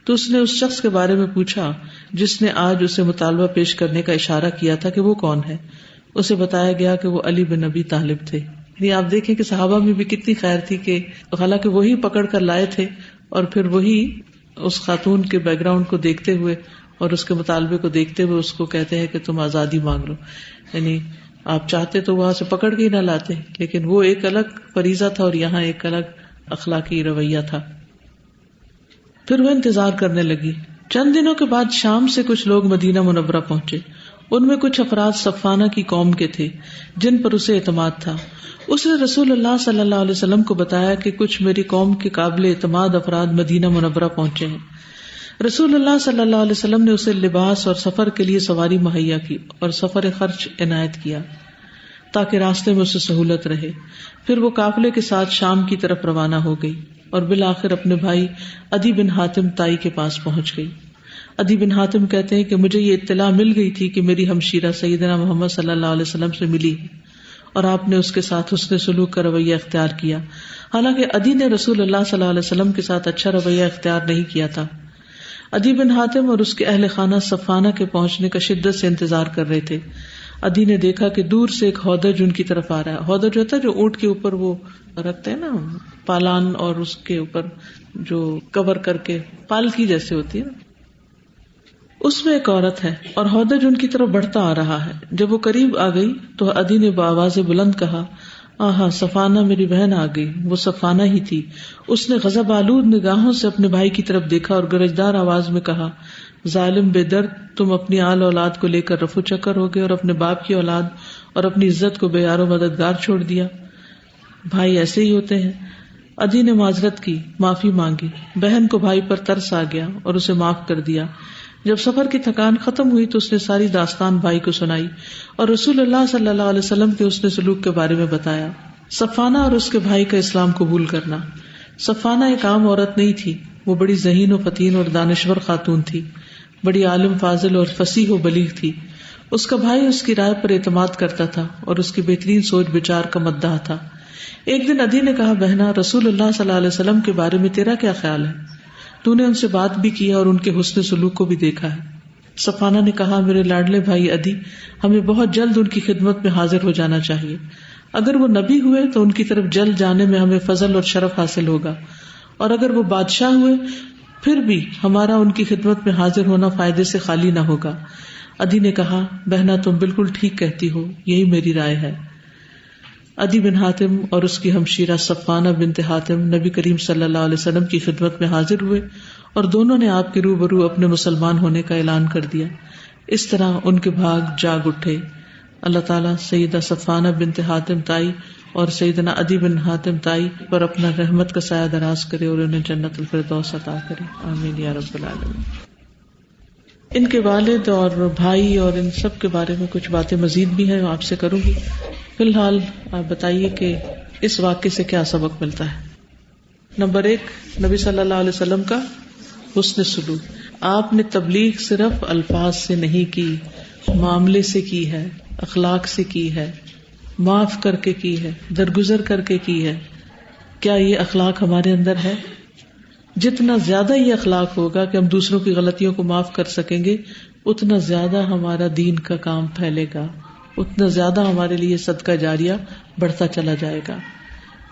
[SPEAKER 1] تو اس نے اس شخص کے بارے میں پوچھا جس نے آج اسے مطالبہ پیش کرنے کا اشارہ کیا تھا کہ وہ کون ہے۔ اسے بتایا گیا کہ وہ علی بن ابی طالب تھے۔ یعنی آپ دیکھیں کہ صحابہ میں بھی کتنی خیر تھی کہ حالانکہ وہی پکڑ کر لائے تھے اور پھر وہی اس خاتون کے بیک گراؤنڈ کو دیکھتے ہوئے اور اس کے مطالبے کو دیکھتے ہوئے اس کو کہتے ہیں کہ تم آزادی مانگ لو۔ یعنی آپ چاہتے تو وہاں سے پکڑ کے ہی نہ لاتے، لیکن وہ ایک الگ فریضہ تھا اور یہاں ایک الگ اخلاقی رویہ تھا۔ پھر وہ انتظار کرنے لگی۔ چند دنوں کے بعد شام سے کچھ لوگ مدینہ منورہ پہنچے، ان میں کچھ افراد صفانہ کی قوم کے تھے جن پر اسے اعتماد تھا۔ اس نے رسول اللہ صلی اللہ علیہ وسلم کو بتایا کہ کچھ میری قوم کے قابل اعتماد افراد مدینہ منورہ پہنچے ہیں۔ رسول اللہ صلی اللہ علیہ وسلم نے اسے لباس اور سفر کے لیے سواری مہیا کی اور سفر خرچ عنایت کیا تاکہ راستے میں اسے سہولت رہے۔ پھر وہ قافلے کے ساتھ شام کی طرف روانہ ہو گئی اور بالآخر اپنے بھائی عدی بن حاتم تائی کے پاس پہنچ گئی۔ عدی بن حاتم کہتے ہیں کہ مجھے یہ اطلاع مل گئی تھی کہ میری ہمشیرہ سیدنا محمد صلی اللہ علیہ وسلم سے ملی ہے اور آپ نے اس کے ساتھ حسن سلوک کا رویہ اختیار کیا، حالانکہ عدی نے رسول اللہ صلی اللہ علیہ وسلم کے ساتھ اچھا رویہ اختیار نہیں کیا تھا۔ عدی بن حاتم اور اس کے اہل خانہ صفانہ کے پہنچنے کا شدت سے انتظار کر رہے تھے۔ عدی نے دیکھا کہ دور سے ایک ہودج ان کی طرف آ رہا ہے۔ ہودج ہوتا ہے جو اونٹ کے اوپر وہ رکھتے ہیں نا پالان، اور اس کے اوپر جو کور کر کے پالکی جیسے ہوتی ہے نا، اس میں ایک عورت ہے اور ہودج ان کی طرف بڑھتا آ رہا ہے۔ جب وہ قریب آ گئی تو عدی نے بآواز بلند کہا، آہا صفانہ میری بہن آ گئی۔ وہ صفانہ ہی تھی۔ اس نے غضب آلود نگاہوں سے اپنے بھائی کی طرف دیکھا اور گرجدار آواز میں کہا، ظالم بے درد، تم اپنی آل اولاد کو لے کر رفو چکر ہو گئے اور اپنے باپ کی اولاد اور اپنی عزت کو بے یار و مددگار چھوڑ دیا۔ بھائی ایسے ہی ہوتے ہیں۔ عدی نے معذرت کی، معافی مانگی۔ بہن کو بھائی پر ترس آ گیا اور اسے معاف کر دیا۔ جب سفر کی تھکان ختم ہوئی تو اس نے ساری داستان بھائی کو سنائی اور رسول اللہ صلی اللہ علیہ وسلم کے حسن سلوک کے بارے میں بتایا۔ صفانہ اور اس کے بھائی کا اسلام قبول کرنا۔ صفانہ ایک عام عورت نہیں تھی، وہ بڑی ذہین و فتین اور دانشور خاتون تھی، بڑی عالم فاضل اور فصیح و بلیغ تھی۔ اس کا بھائی اس کی رائے پر اعتماد کرتا تھا اور اس کی بہترین سوچ بچار کا مداح تھا۔ ایک دن عدی نے کہا، بہنا، رسول اللہ صلی اللہ علیہ وسلم کے بارے میں تیرا کیا خیال ہے؟ تو نے ان سے بات بھی کی اور ان کے حسن سلوک کو بھی دیکھا ہے۔ صفانہ نے کہا، میرے لاڈلے بھائی عدی، ہمیں بہت جلد ان کی خدمت میں حاضر ہو جانا چاہیے۔ اگر وہ نبی ہوئے تو ان کی طرف جلد جانے میں ہمیں فضل اور شرف حاصل ہوگا، اور اگر وہ بادشاہ ہوئے پھر بھی ہمارا ان کی خدمت میں حاضر ہونا فائدے سے خالی نہ ہوگا۔ عدی نے کہا، بہنا تم بالکل ٹھیک کہتی ہو، یہی میری رائے ہے۔ عدی بن حاتم اور اس کی ہمشیرہ صفانہ بنت حاتم نبی کریم صلی اللہ علیہ وسلم کی خدمت میں حاضر ہوئے اور دونوں نے آپ کے روبرو اپنے مسلمان ہونے کا اعلان کر دیا۔ اس طرح ان کے بھاگ جاگ اٹھے۔ اللہ تعالیٰ سیدہ صفانہ بنت حاتم تائی اور سیدنا عدی بن حاتم تائی پر اپنا رحمت کا سایہ دراز کرے اور انہیں جنت الفردوس عطا کرے، آمین یا رب العالمین۔ ان کے والد اور بھائی اور ان سب کے بارے میں کچھ باتیں مزید بھی ہیں آپ سے کروں گی۔ فی الحال آپ بتائیے کہ اس واقعے سے کیا سبق ملتا ہے۔ نمبر 1، نبی صلی اللہ علیہ وسلم کا حسن سلوک۔ آپ نے تبلیغ صرف الفاظ سے نہیں کی، معاملے سے کی ہے، اخلاق سے کی ہے، معاف کر کے کی ہے، درگزر کر کے کی ہے۔ کیا یہ اخلاق ہمارے اندر ہے؟ جتنا زیادہ یہ اخلاق ہوگا کہ ہم دوسروں کی غلطیوں کو معاف کر سکیں گے، اتنا زیادہ ہمارا دین کا کام پھیلے گا، اتنا زیادہ ہمارے لیے صدقہ جاریہ بڑھتا چلا جائے گا۔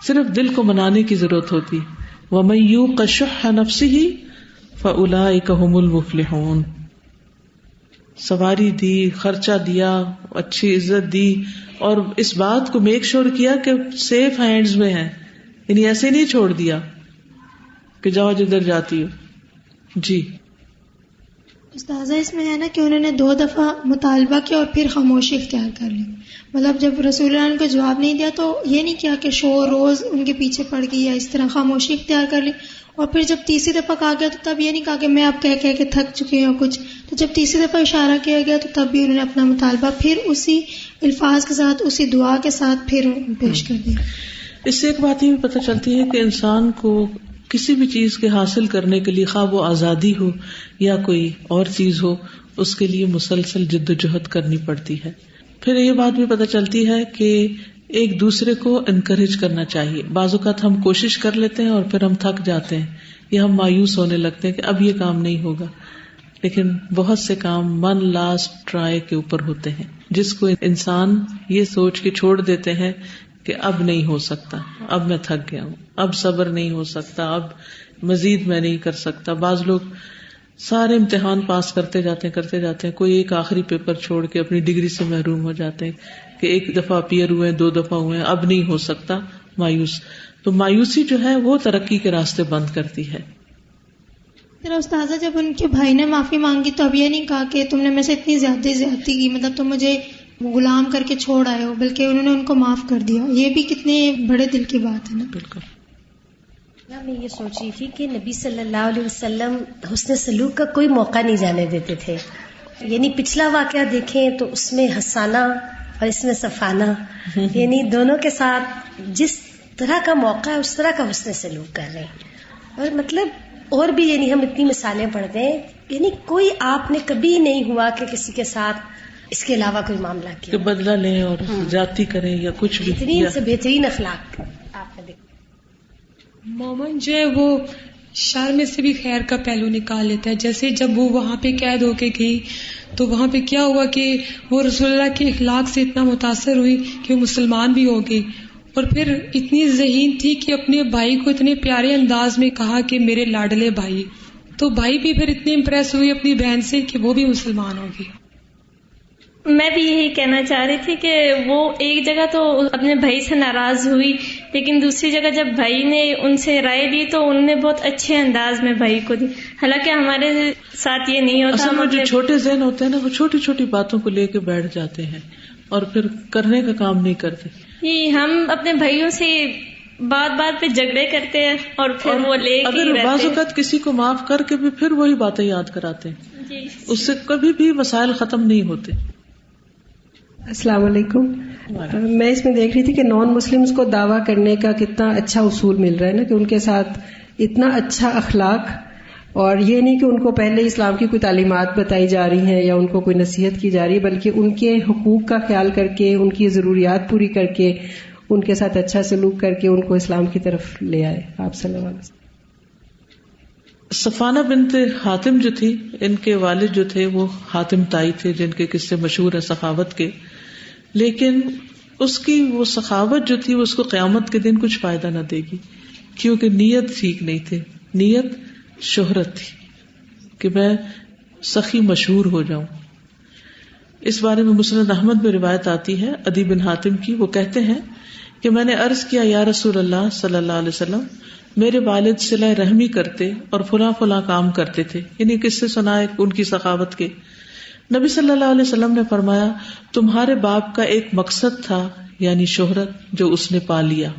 [SPEAKER 1] صرف دل کو منانے کی ضرورت ہوتی۔ وَمَن يُوقَ شُحَّ نَفْسِهِ فَأُولَٰئِكَ هُمُ الْمُفْلِحُونَ۔ سواری دی، خرچہ دیا، اچھی عزت دی، اور اس بات کو میک شور کیا کہ سیف ہینڈز میں ہے، یعنی ایسے نہیں چھوڑ دیا کہ جاؤ جدھر جاتی ہو۔ جی
[SPEAKER 10] استاذہ اس میں ہے نا کہ انہوں نے 2 دفعہ مطالبہ کیا اور پھر خاموشی اختیار کر لی. مطلب جب رسول اللہ نے ان کو جواب نہیں دیا تو یہ نہیں کیا کہ شور روز ان کے پیچھے پڑ گئی یا اس طرح خاموشی اختیار کر لی. اور پھر جب تیسری دفعہ کہا گیا تو تب یہ نہیں کہا کہ میں اب کہہ کے تھک چکی ہوں کچھ. تو جب تیسری دفعہ اشارہ کیا گیا تو تب بھی انہوں نے اپنا مطالبہ پھر اسی الفاظ کے ساتھ اسی دعا کے ساتھ پھر پیش کر دیا.
[SPEAKER 1] اس سے ایک بات یہ بھی پتہ چلتی ہے کہ انسان کو کسی بھی چیز کے حاصل کرنے کے لیے خواہ وہ آزادی ہو یا کوئی اور چیز ہو اس کے لیے مسلسل جد و جہد کرنی پڑتی ہے. پھر یہ بات بھی پتہ چلتی ہے کہ ایک دوسرے کو انکریج کرنا چاہیے. بعض اوقات ہم کوشش کر لیتے ہیں اور پھر ہم تھک جاتے ہیں یا ہم مایوس ہونے لگتے ہیں کہ اب یہ کام نہیں ہوگا, لیکن بہت سے کام ون لاسٹ ٹرائی کے اوپر ہوتے ہیں جس کو انسان یہ سوچ کے چھوڑ دیتے ہیں کہ اب نہیں ہو سکتا, اب میں تھک گیا ہوں, اب صبر نہیں ہو سکتا, اب مزید میں نہیں کر سکتا. بعض لوگ سارے امتحان پاس کرتے جاتے ہیں, کوئی ایک آخری پیپر چھوڑ کے اپنی ڈگری سے محروم ہو جاتے ہیں کہ 1 دفعہ اپیئر ہوئے, 2 دفعہ ہوئے, اب نہیں ہو سکتا, مایوس. تو مایوسی جو ہے وہ ترقی کے راستے بند کرتی ہے.
[SPEAKER 10] پھر استاذہ جب ان کے بھائی نے معافی مانگی تو اب یہ نہیں کہا کہ تم نے مجھ سے اتنی زیادتی کی, مطلب تم مجھے غلام کر کے چھوڑ آئے ہو, بلکہ انہوں نے ان کو معاف کر دیا. یہ بھی کتنے بڑے دل کی بات ہے نا.
[SPEAKER 1] بالکل.
[SPEAKER 3] میں یہ سوچ رہی تھی کہ نبی صلی اللہ علیہ وسلم حسن سلوک کا کوئی موقع نہیں جانے دیتے تھے. یعنی پچھلا واقعہ دیکھیں تو اس میں ہنسانا اور اس میں صفانا, یعنی دونوں کے ساتھ جس طرح کا موقع ہے اس طرح کا حسن سلوک کر رہے ہیں. اور مطلب اور بھی یعنی ہم اتنی مثالیں پڑھتے ہیں, یعنی کوئی آپ نے کبھی نہیں ہوا کہ کسی کے ساتھ اس کے علاوہ کوئی معاملہ کیا
[SPEAKER 1] کہ بدلہ لیں اور زیادتی کریں یا کچھ بھی.
[SPEAKER 3] بہترین سے بہترین اخلاق آپ نے دیکھا.
[SPEAKER 11] مومن جو ہے وہ شر میں سے بھی خیر کا پہلو نکال لیتا ہے. جیسے جب وہ وہاں پہ قید ہو کے گئی تو وہاں پہ کیا ہوا کہ وہ رسول اللہ کے اخلاق سے اتنا متاثر ہوئی کہ وہ مسلمان بھی ہو گئی, اور پھر اتنی ذہین تھی کہ اپنے بھائی کو اتنے پیارے انداز میں کہا کہ میرے لاڈلے بھائی. تو بھائی بھی پھر اتنی امپریس ہوئی اپنی بہن سے کہ وہ بھی مسلمان ہو گئی.
[SPEAKER 12] میں بھی یہی کہنا چاہ رہی تھی کہ وہ ایک جگہ تو اپنے بھائی سے ناراض ہوئی, لیکن دوسری جگہ جب بھائی نے ان سے رائے لی تو انہوں نے بہت اچھے انداز میں بھائی کو دی. حالانکہ ہمارے ساتھ یہ نہیں ہوتا.
[SPEAKER 1] اصل میں جو چھوٹے ذہن ہوتے ہیں نا وہ چھوٹی چھوٹی باتوں کو لے کے بیٹھ جاتے ہیں اور پھر کرنے کا کام نہیں کرتے.
[SPEAKER 12] ہم اپنے بھائیوں سے بات پہ جھگڑے کرتے ہیں اور پھر وہ لے کے
[SPEAKER 1] اگر بعض اوقات کسی کو معاف کر کے بھی پھر وہی باتیں یاد کراتے ہیں, اس سے کبھی بھی مسائل ختم نہیں ہوتے.
[SPEAKER 13] السلام علیکم. میں اس میں دیکھ رہی تھی کہ نان مسلمز کو دعویٰ کرنے کا کتنا اچھا اصول مل رہا ہے نا, کہ ان کے ساتھ اتنا اچھا اخلاق, اور یہ نہیں کہ ان کو پہلے اسلام کی کوئی تعلیمات بتائی جا رہی ہیں یا ان کو کوئی نصیحت کی جا رہی ہے, بلکہ ان کے حقوق کا خیال کر کے, ان کی ضروریات پوری کر کے, ان کے ساتھ اچھا سلوک کر کے ان کو اسلام کی طرف لے آئے. آپ صلی اللہ علیہ وسلم.
[SPEAKER 1] صفانہ بنت حاتم جو تھی, ان کے والد جو تھے وہ حاتم تائی تھے جن کے قصے مشہور ہیں سخاوت کے, لیکن اس کی وہ سخاوت جو تھی وہ اس کو قیامت کے دن کچھ فائدہ نہ دے گی, کیونکہ نیت ٹھیک نہیں تھی. نیت شہرت تھی کہ میں سخی مشہور ہو جاؤں. اس بارے میں مسند احمد میں روایت آتی ہے عدی بن حاتم کی. وہ کہتے ہیں کہ میں نے عرض کیا یا رسول اللہ صلی اللہ علیہ وسلم, میرے والد صلہ رحمی کرتے اور فلاں فلاں کام کرتے تھے, یعنی کس سے سنا ہے ان کی سخاوت کے. نبی صلی اللہ علیہ وسلم نے فرمایا تمہارے باپ کا ایک مقصد تھا, یعنی شہرت, جو اس نے پا لیا,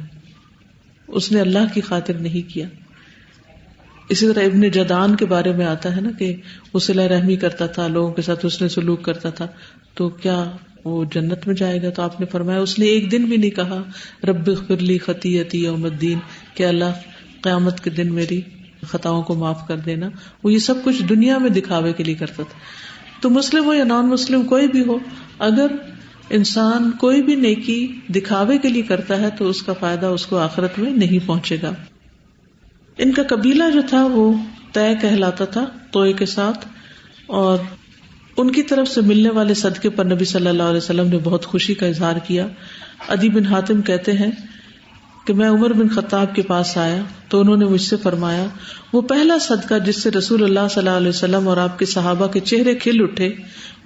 [SPEAKER 1] اس نے اللہ کی خاطر نہیں کیا. اسی طرح ابن جدان کے بارے میں آتا ہے نا کہ وہ صلہ رحمی کرتا تھا, لوگوں کے ساتھ اس نے سلوک کرتا تھا, تو کیا وہ جنت میں جائے گا؟ تو آپ نے فرمایا اس نے ایک دن بھی نہیں کہا رب اغفر لی خطیئتی یوم الدین, کہ اللہ قیامت کے دن میری خطاؤں کو معاف کر دینا. وہ یہ سب کچھ دنیا میں دکھاوے کے لیے کرتا تھا. تو مسلم ہو یا نان مسلم کوئی بھی ہو, اگر انسان کوئی بھی نیکی دکھاوے کے لیے کرتا ہے تو اس کا فائدہ اس کو آخرت میں نہیں پہنچے گا. ان کا قبیلہ جو تھا وہ طے کہلاتا تھا, طوئے کے ساتھ, اور ان کی طرف سے ملنے والے صدقے پر نبی صلی اللہ علیہ وسلم نے بہت خوشی کا اظہار کیا. عدی بن حاتم کہتے ہیں کہ میں عمر بن خطاب کے پاس آیا تو انہوں نے مجھ سے فرمایا وہ پہلا صدقہ جس سے رسول اللہ صلی اللہ علیہ وسلم اور آپ کے صحابہ کے چہرے کھل اٹھے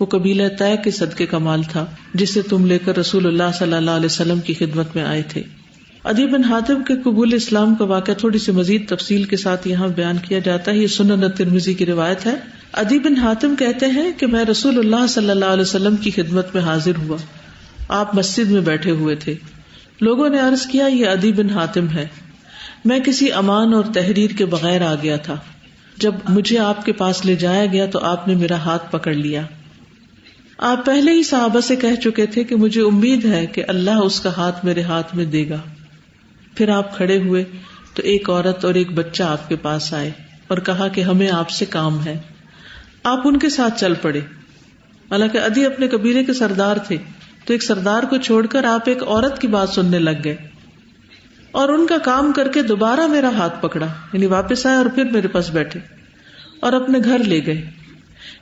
[SPEAKER 1] وہ قبیلہ طے کے صدقے کا مال تھا جسے تم لے کر رسول اللہ صلی اللہ علیہ وسلم کی خدمت میں آئے تھے. عدی بن حاتم کے قبول اسلام کا واقعہ تھوڑی سی مزید تفصیل کے ساتھ یہاں بیان کیا جاتا ہے. یہ سنن ترمذی کی روایت ہے. عدی بن حاتم کہتے ہیں کہ میں رسول اللہ صلی اللہ علیہ وسلم کی خدمت میں حاضر ہوا. آپ مسجد میں بیٹھے ہوئے تھے. لوگوں نے عرض کیا یہ عدی بن حاتم ہے. میں کسی امان اور تحریر کے بغیر آ گیا تھا. جب مجھے آپ کے پاس لے جایا گیا تو آپ نے میرا ہاتھ پکڑ لیا. آپ پہلے ہی صحابہ سے کہہ چکے تھے کہ مجھے امید ہے کہ اللہ اس کا ہاتھ میرے ہاتھ میں دے گا. پھر آپ کھڑے ہوئے تو ایک عورت اور ایک بچہ آپ کے پاس آئے اور کہا کہ ہمیں آپ سے کام ہے. آپ ان کے ساتھ چل پڑے. حالانکہ عدی اپنے قبیلے کے سردار تھے تو ایک سردار کو چھوڑ کر آپ ایک عورت کی بات سننے لگ گئے اور ان کا کام کر کے دوبارہ میرا ہاتھ پکڑا, یعنی واپس آئے اور پھر میرے پاس بیٹھے اور اپنے گھر لے گئے.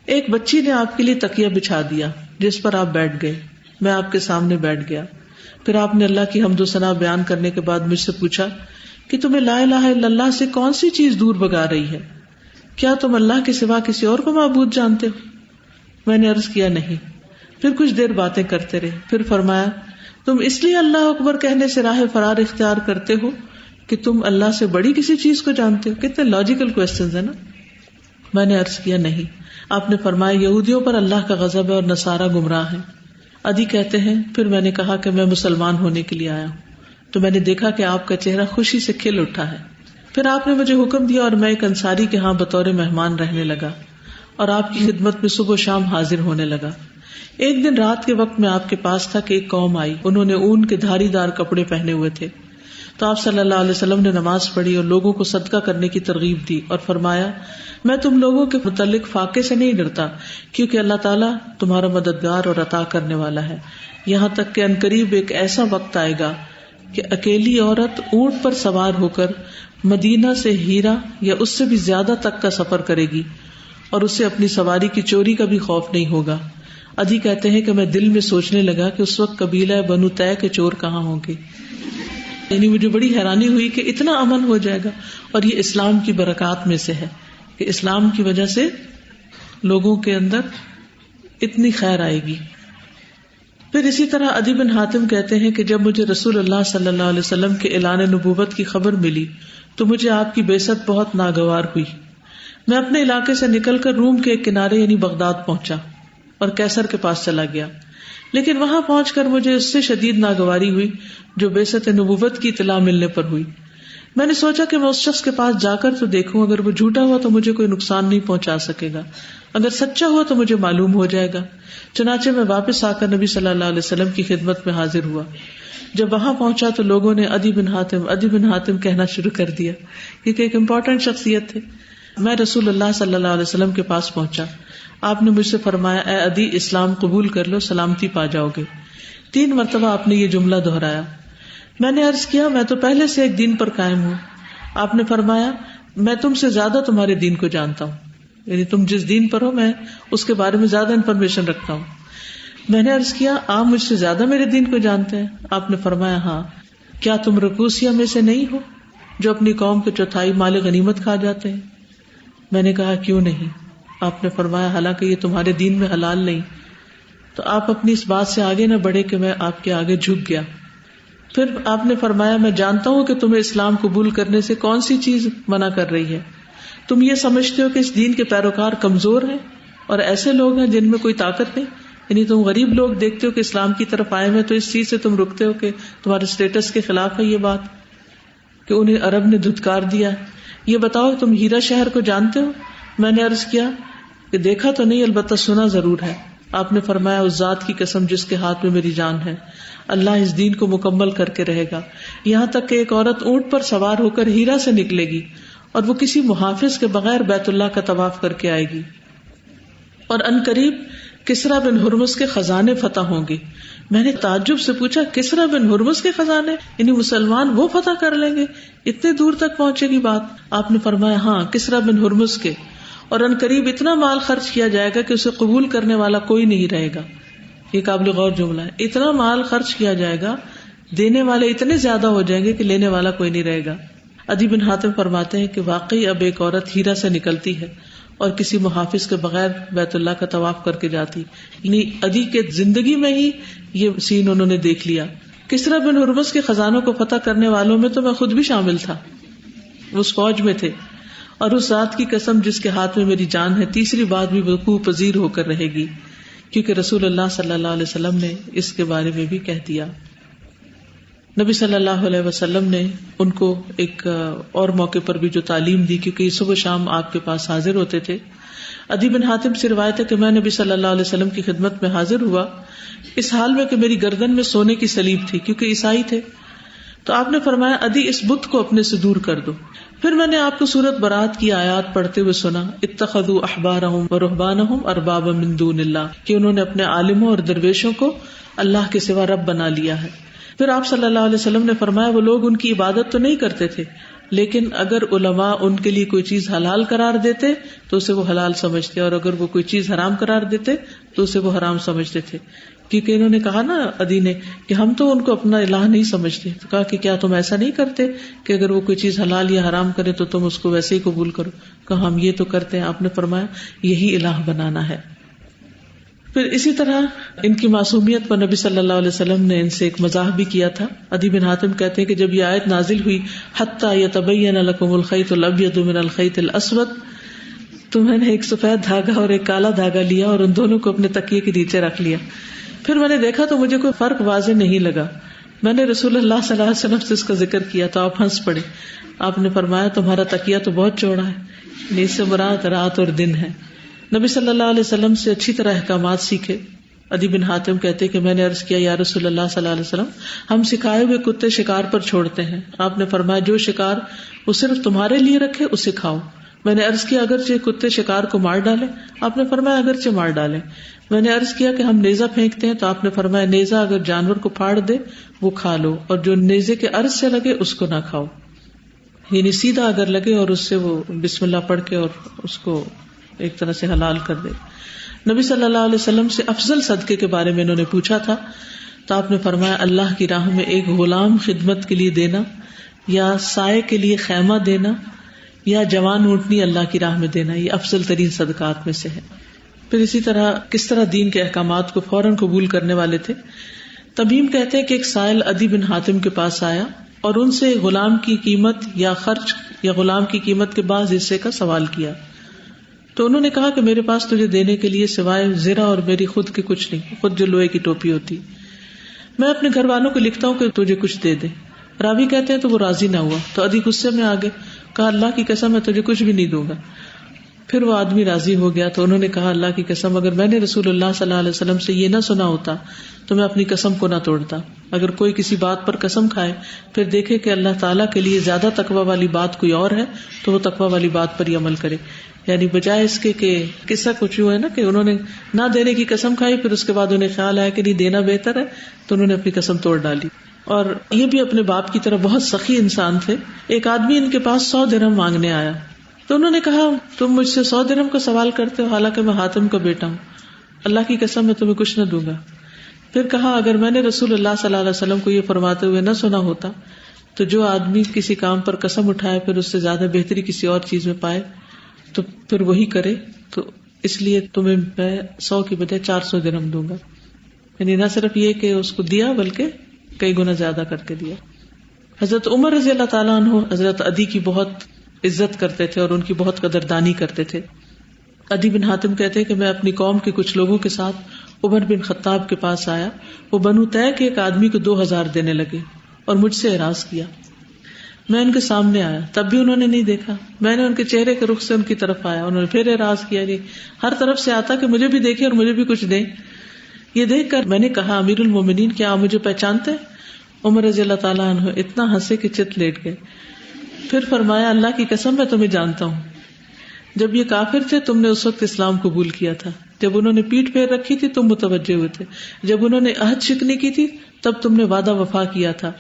[SPEAKER 1] ایک بچی نے آپ کے لیے تکیہ بچھا دیا جس پر آپ بیٹھ گئے. میں آپ کے سامنے بیٹھ گیا. پھر آپ نے اللہ کی حمد و ثنا بیان کرنے کے بعد مجھ سے پوچھا کہ تمہیں لا الہ الا اللہ سے کون سی چیز دور بھگا رہی ہے؟ کیا تم اللہ کے سوا کسی اور کو معبود جانتے ہو؟ میں نے عرض کیا نہیں. پھر کچھ دیر باتیں کرتے رہے. پھر فرمایا تم اس لیے اللہ اکبر کہنے سے راہ فرار اختیار کرتے ہو کہ تم اللہ سے بڑی کسی چیز کو جانتے ہو؟ کتنے لاجیکل کوسچنز ہیں نا. میں نے عرض کیا نہیں. آپ نے فرمایا یہودیوں پر اللہ کا غضب ہے اور نصارہ گمراہ ہیں. عدی کہتے ہیں پھر میں نے کہا کہ میں مسلمان ہونے کے لیے آیا ہوں تو میں نے دیکھا کہ آپ کا چہرہ خوشی سے کھل اٹھا ہے. پھر آپ نے مجھے حکم دیا اور میں ایک انصاری کے ہاں بطور مہمان رہنے لگا اور آپ کی خدمت میں صبح و شام حاضر ہونے لگا. ایک دن رات کے وقت میں آپ کے پاس تھا کہ ایک قوم آئی. انہوں نے اون کے دھاری دار کپڑے پہنے ہوئے تھے. تو آپ صلی اللہ علیہ وسلم نے نماز پڑھی اور لوگوں کو صدقہ کرنے کی ترغیب دی اور فرمایا میں تم لوگوں کے متعلق فاقے سے نہیں ڈرتا کیونکہ اللہ تعالیٰ تمہارا مددگار اور عطا کرنے والا ہے. یہاں تک کہ عنقریب ایک ایسا وقت آئے گا کہ اکیلی عورت اونٹ پر سوار ہو کر مدینہ سے ہیرا یا اس سے بھی زیادہ تک کا سفر کرے گی اور اسے اپنی سواری کی چوری کا بھی خوف نہیں ہوگا. عدی کہتے ہیں کہ میں دل میں سوچنے لگا کہ اس وقت قبیلہ بنو طے کے چور کہاں ہوں گے. یعنی مجھے بڑی حیرانی ہوئی کہ اتنا امن ہو جائے گا. اور یہ اسلام کی برکات میں سے ہے کہ اسلام کی وجہ سے لوگوں کے اندر اتنی خیر آئے گی. پھر اسی طرح عدی بن حاتم کہتے ہیں کہ جب مجھے رسول اللہ صلی اللہ علیہ وسلم کے اعلان نبوت کی خبر ملی تو مجھے آپ کی بعثت بہت ناگوار ہوئی. میں اپنے علاقے سے نکل کر روم کے ایک کنارے یعنی بغداد پہنچا اور کیسر کے پاس چلا گیا. لیکن وہاں پہنچ کر مجھے اس سے شدید ناگواری ہوئی جو بعثت نبوت کی اطلاع ملنے پر ہوئی. میں نے سوچا کہ میں اس شخص کے پاس جا کر تو دیکھوں, اگر وہ جھوٹا ہوا تو مجھے کوئی نقصان نہیں پہنچا سکے گا, اگر سچا ہوا تو مجھے معلوم ہو جائے گا. چنانچہ میں واپس آ کر نبی صلی اللہ علیہ وسلم کی خدمت میں حاضر ہوا. جب وہاں پہنچا تو لوگوں نے عدی بن حاتم کہنا شروع کر دیا کیونکہ ایک امپورٹنٹ شخصیت تھے. میں رسول اللہ صلی اللہ علیہ وسلم کے پاس پہنچا. آپ نے مجھ سے فرمایا اے عدی اسلام قبول کر لو, سلامتی پا جاؤ گے. 3 مرتبہ آپ نے یہ جملہ دہرایا. میں نے عرض کیا میں تو پہلے سے ایک دین پر قائم ہوں. آپ نے فرمایا میں تم سے زیادہ تمہارے دین کو جانتا ہوں, یعنی تم جس دین پر ہو میں اس کے بارے میں زیادہ انفارمیشن رکھتا ہوں. میں نے عرض کیا آپ مجھ سے زیادہ میرے دین کو جانتے ہیں؟ آپ نے فرمایا ہاں. کیا تم رکوسیہ میں سے نہیں ہو جو اپنی قوم کے 1/4 مال غنیمت کھا جاتے ہیں؟ میں نے کہا کیوں نہیں. آپ نے فرمایا حالانکہ یہ تمہارے دین میں حلال نہیں. تو آپ اپنی اس بات سے آگے نہ بڑھے کہ میں آپ کے آگے جھک گیا. پھر آپ نے فرمایا میں جانتا ہوں کہ تمہیں اسلام قبول کرنے سے کون سی چیز منع کر رہی ہے. تم یہ سمجھتے ہو کہ اس دین کے پیروکار کمزور ہیں اور ایسے لوگ ہیں جن میں کوئی طاقت نہیں, یعنی تم غریب لوگ دیکھتے ہو کہ اسلام کی طرف آئے ہوئے تو اس چیز سے تم رکتے ہو کہ تمہارے اسٹیٹس کے خلاف ہے یہ بات کہ انہیں عرب نے دھتکار دیا. یہ بتاؤ تم ہیرا شہر کو جانتے ہو؟ میں نے عرض کیا کہ دیکھا تو نہیں البتہ سنا ضرور ہے. آپ نے فرمایا اس ذات کی قسم جس کے ہاتھ میں میری جان ہے, اللہ اس دین کو مکمل کر کے رہے گا, یہاں تک کہ ایک عورت اونٹ پر سوار ہو کر ہیرا سے نکلے گی اور وہ کسی محافظ کے بغیر بیت اللہ کا طواف کر کے آئے گی. اور عنقریب کسرا بن ہرمز کے خزانے فتح ہوں گے. میں نے تعجب سے پوچھا کسرا بن ہرمز کے خزانے, یعنی مسلمان وہ فتح کر لیں گے؟ اتنے دور تک پہنچے گی بات. آپ نے فرمایا ہاں کسرا بن ہرمز کے, اور عنقریب اتنا مال خرچ کیا جائے گا کہ اسے قبول کرنے والا کوئی نہیں رہے گا. یہ قابل غور جملہ ہے. اتنا مال خرچ کیا جائے گا, دینے والے اتنے زیادہ ہو جائیں گے کہ لینے والا کوئی نہیں رہے گا. عدی بن حاتم فرماتے ہیں کہ واقعی اب ایک عورت ہیرا سے نکلتی ہے اور کسی محافظ کے بغیر بیت اللہ کا طواف کر کے جاتی. یعنی عدی کے زندگی میں ہی یہ سین انہوں نے دیکھ لیا. کسرا بن ہرمز کے خزانوں کو فتح کرنے والوں میں تو میں خود بھی شامل تھا, اس فوج میں تھے, اور اس ذات کی قسم جس کے ہاتھ میں میری جان ہے، تیسری بات بھی وقوع پذیر ہو کر رہے گی، کیونکہ رسول اللہ صلی اللہ علیہ وسلم نے اس کے بارے میں بھی کہہ دیا. نبی صلی اللہ علیہ وسلم نے ان کو ایک اور موقع پر بھی جو تعلیم دی، کیونکہ یہ صبح شام آپ کے پاس حاضر ہوتے تھے. عدی بن حاتم سے روایت ہے کہ میں نبی صلی اللہ علیہ وسلم کی خدمت میں حاضر ہوا اس حال میں کہ میری گردن میں سونے کی سلیب تھی، کیونکہ عیسائی تھے. تو آپ نے فرمایا عدی اس بت کو اپنے سے دور کر دو. پھر میں نے آپ کو سورۃ برات کی آیات پڑھتے ہوئے سنا، اتخذوا احبارهم ورهبانهم اربابا من دون اللہ، کہ انہوں نے اپنے عالموں اور درویشوں کو اللہ کے سوا رب بنا لیا ہے. پھر آپ صلی اللہ علیہ وسلم نے فرمایا وہ لوگ ان کی عبادت تو نہیں کرتے تھے، لیکن اگر علماء ان کے لیے کوئی چیز حلال قرار دیتے تو اسے وہ حلال سمجھتے، اور اگر وہ کوئی چیز حرام قرار دیتے تو اسے وہ حرام سمجھتے تھے. کیونکہ انہوں نے کہا نا عدی نے کہ ہم تو ان کو اپنا الہ نہیں سمجھتے. تو کہا کہ کیا تم ایسا نہیں کرتے کہ اگر وہ کوئی چیز حلال یا حرام کرے تو تم اس کو ویسے ہی قبول کرو؟ کہا ہم یہ تو کرتے ہیں. آپ نے فرمایا یہی الہ بنانا ہے. پھر اسی طرح ان کی معصومیت پر نبی صلی اللہ علیہ وسلم نے ان سے ایک مزاح بھی کیا تھا. عدی بن حاتم کہتے ہیں کہ جب یہ آیت نازل ہوئی حتی یتبین لکم الخیط الابیض من الخیط الاسود، تو میں نے ایک سفید دھاگا اور ایک کالا دھاگا لیا اور ان دونوں کو اپنے تکیے کے نیچے رکھ لیا. پھر میں نے دیکھا تو مجھے کوئی فرق واضح نہیں لگا. میں نے رسول اللہ صلی اللہ علیہ وسلم سے اس کا ذکر کیا تو آپ ہنس پڑے. آپ نے فرمایا تمہارا تکیہ تو بہت چوڑا ہے، اس سے مراد رات اور دن ہے. نبی صلی اللہ علیہ وسلم سے اچھی طرح احکامات سیکھے. عدی بن حاتم کہتے کہ میں نے عرض کیا یا رسول اللہ صلی اللہ علیہ وسلم، ہم سکھائے ہوئے کتے شکار پر چھوڑتے ہیں. آپ نے فرمایا جو شکار وہ صرف تمہارے لیے رکھے اسے کھاؤ. میں نے عرض کیا اگرچہ کتے شکار کو مار ڈالیں؟ آپ نے فرمایا اگرچہ مار ڈالیں. میں نے عرض کیا کہ ہم نیزہ پھینکتے ہیں؟ تو آپ نے فرمایا نیزہ اگر جانور کو پھاڑ دے وہ کھا لو، اور جو نیزے کے عرض سے لگے اس کو نہ کھاؤ. یعنی سیدھا اگر لگے اور اس سے وہ بسم اللہ پڑھ کے اور اس کو ایک طرح سے حلال کر دے. نبی صلی اللہ علیہ وسلم سے افضل صدقے کے بارے میں انہوں نے پوچھا تھا تو آپ نے فرمایا اللہ کی راہ میں ایک غلام خدمت کے لیے دینا، یا سائے کے لیے خیمہ دینا، یا جوان اونٹنی اللہ کی راہ میں دینا. یہ افضل ترین صدقات میں سے ہے. پھر اسی طرح کس طرح دین کے احکامات کو فوراً قبول کرنے والے تھے. تمیم کہتے ہیں کہ ایک سائل عدی بن حاتم کے پاس آیا اور ان سے غلام کی قیمت یا خرچ یا غلام کی قیمت کے بعض حصے کا سوال کیا. تو انہوں نے کہا کہ میرے پاس تجھے دینے کے لیے سوائے زرہ اور میری خود کی کچھ نہیں، خود جو لوہے کی ٹوپی ہوتی. میں اپنے گھر والوں کو لکھتا ہوں کہ تجھے کچھ دے دے. راوی کہتے ہیں تو وہ راضی نہ ہوا تو عدی غصے میں آگے کہا اللہ کی قسم میں تجھے کچھ بھی نہیں دوں گا. پھر وہ آدمی راضی ہو گیا تو انہوں نے کہا اللہ کی قسم اگر میں نے رسول اللہ صلی اللہ علیہ وسلم سے یہ نہ سنا ہوتا تو میں اپنی قسم کو نہ توڑتا. اگر کوئی کسی بات پر قسم کھائے پھر دیکھے کہ اللہ تعالیٰ کے لیے زیادہ تقوی والی بات کوئی اور ہے تو وہ تقوی والی بات پر ہی عمل کرے. یعنی بجائے اس کے کہ قصہ کچھ ہوا ہے نا کہ انہوں نے نہ دینے کی قسم کھائی، پھر اس کے بعد انہیں خیال آیا کہ نہیں دینا بہتر ہے تو انہوں نے اپنی قسم توڑ ڈالی. اور یہ بھی اپنے باپ کی طرح بہت سخی انسان تھے. ایک آدمی ان کے پاس 100 درہم مانگنے آیا تو انہوں نے کہا تم مجھ سے 100 درہم کا سوال کرتے ہو حالانکہ میں حاتم کا بیٹا ہوں، اللہ کی قسم میں تمہیں کچھ نہ دوں گا. پھر کہا اگر میں نے رسول اللہ صلی اللہ علیہ وسلم کو یہ فرماتے ہوئے نہ سنا ہوتا تو جو آدمی کسی کام پر قسم اٹھائے پھر اس سے زیادہ بہتری کسی اور چیز میں پائے تو پھر وہی کرے، تو اس لیے تمہیں میں 100 کی بجائے 400 درہم دوں گا. یعنی نہ صرف یہ کہ اس کو دیا بلکہ کئی گنا زیادہ کر کے دیا. حضرت عمر رضی اللہ تعالیٰ عنہ حضرت عدی کی بہت عزت کرتے تھے اور ان کی بہت قدردانی کرتے تھے. عدی بن حاتم کہتے ہیں کہ میں اپنی قوم کے کچھ لوگوں کے ساتھ عمر بن خطاب کے پاس آیا. وہ بنو طے کے ایک آدمی کو 2000 دینے لگے اور مجھ سے اعراض کیا. میں ان کے سامنے آیا تب بھی انہوں نے نہیں دیکھا. میں نے ان کے چہرے کے رخ سے ان کی طرف آیا، انہوں نے پھر اعراض کیا. ہر طرف سے آتا کہ مجھے بھی دیکھے اور مجھے بھی کچھ دیں. یہ دیکھ کر میں نے کہا امیر المومنین کیا آپ مجھے پہچانتے؟ عمر رضی اللہ تعالیٰ عنہ اتنا ہنسے کہ چت لیٹ گئے. پھر فرمایا اللہ کی قسم میں تمہیں جانتا ہوں. جب یہ کافر تھے تم نے اس وقت اسلام قبول کیا تھا. جب انہوں نے پیٹھ پھیر رکھی تھی تم متوجہ ہوئے تھے. جب انہوں نے عہد شکنی کی تھی تب تم نے وعدہ وفا کیا تھا.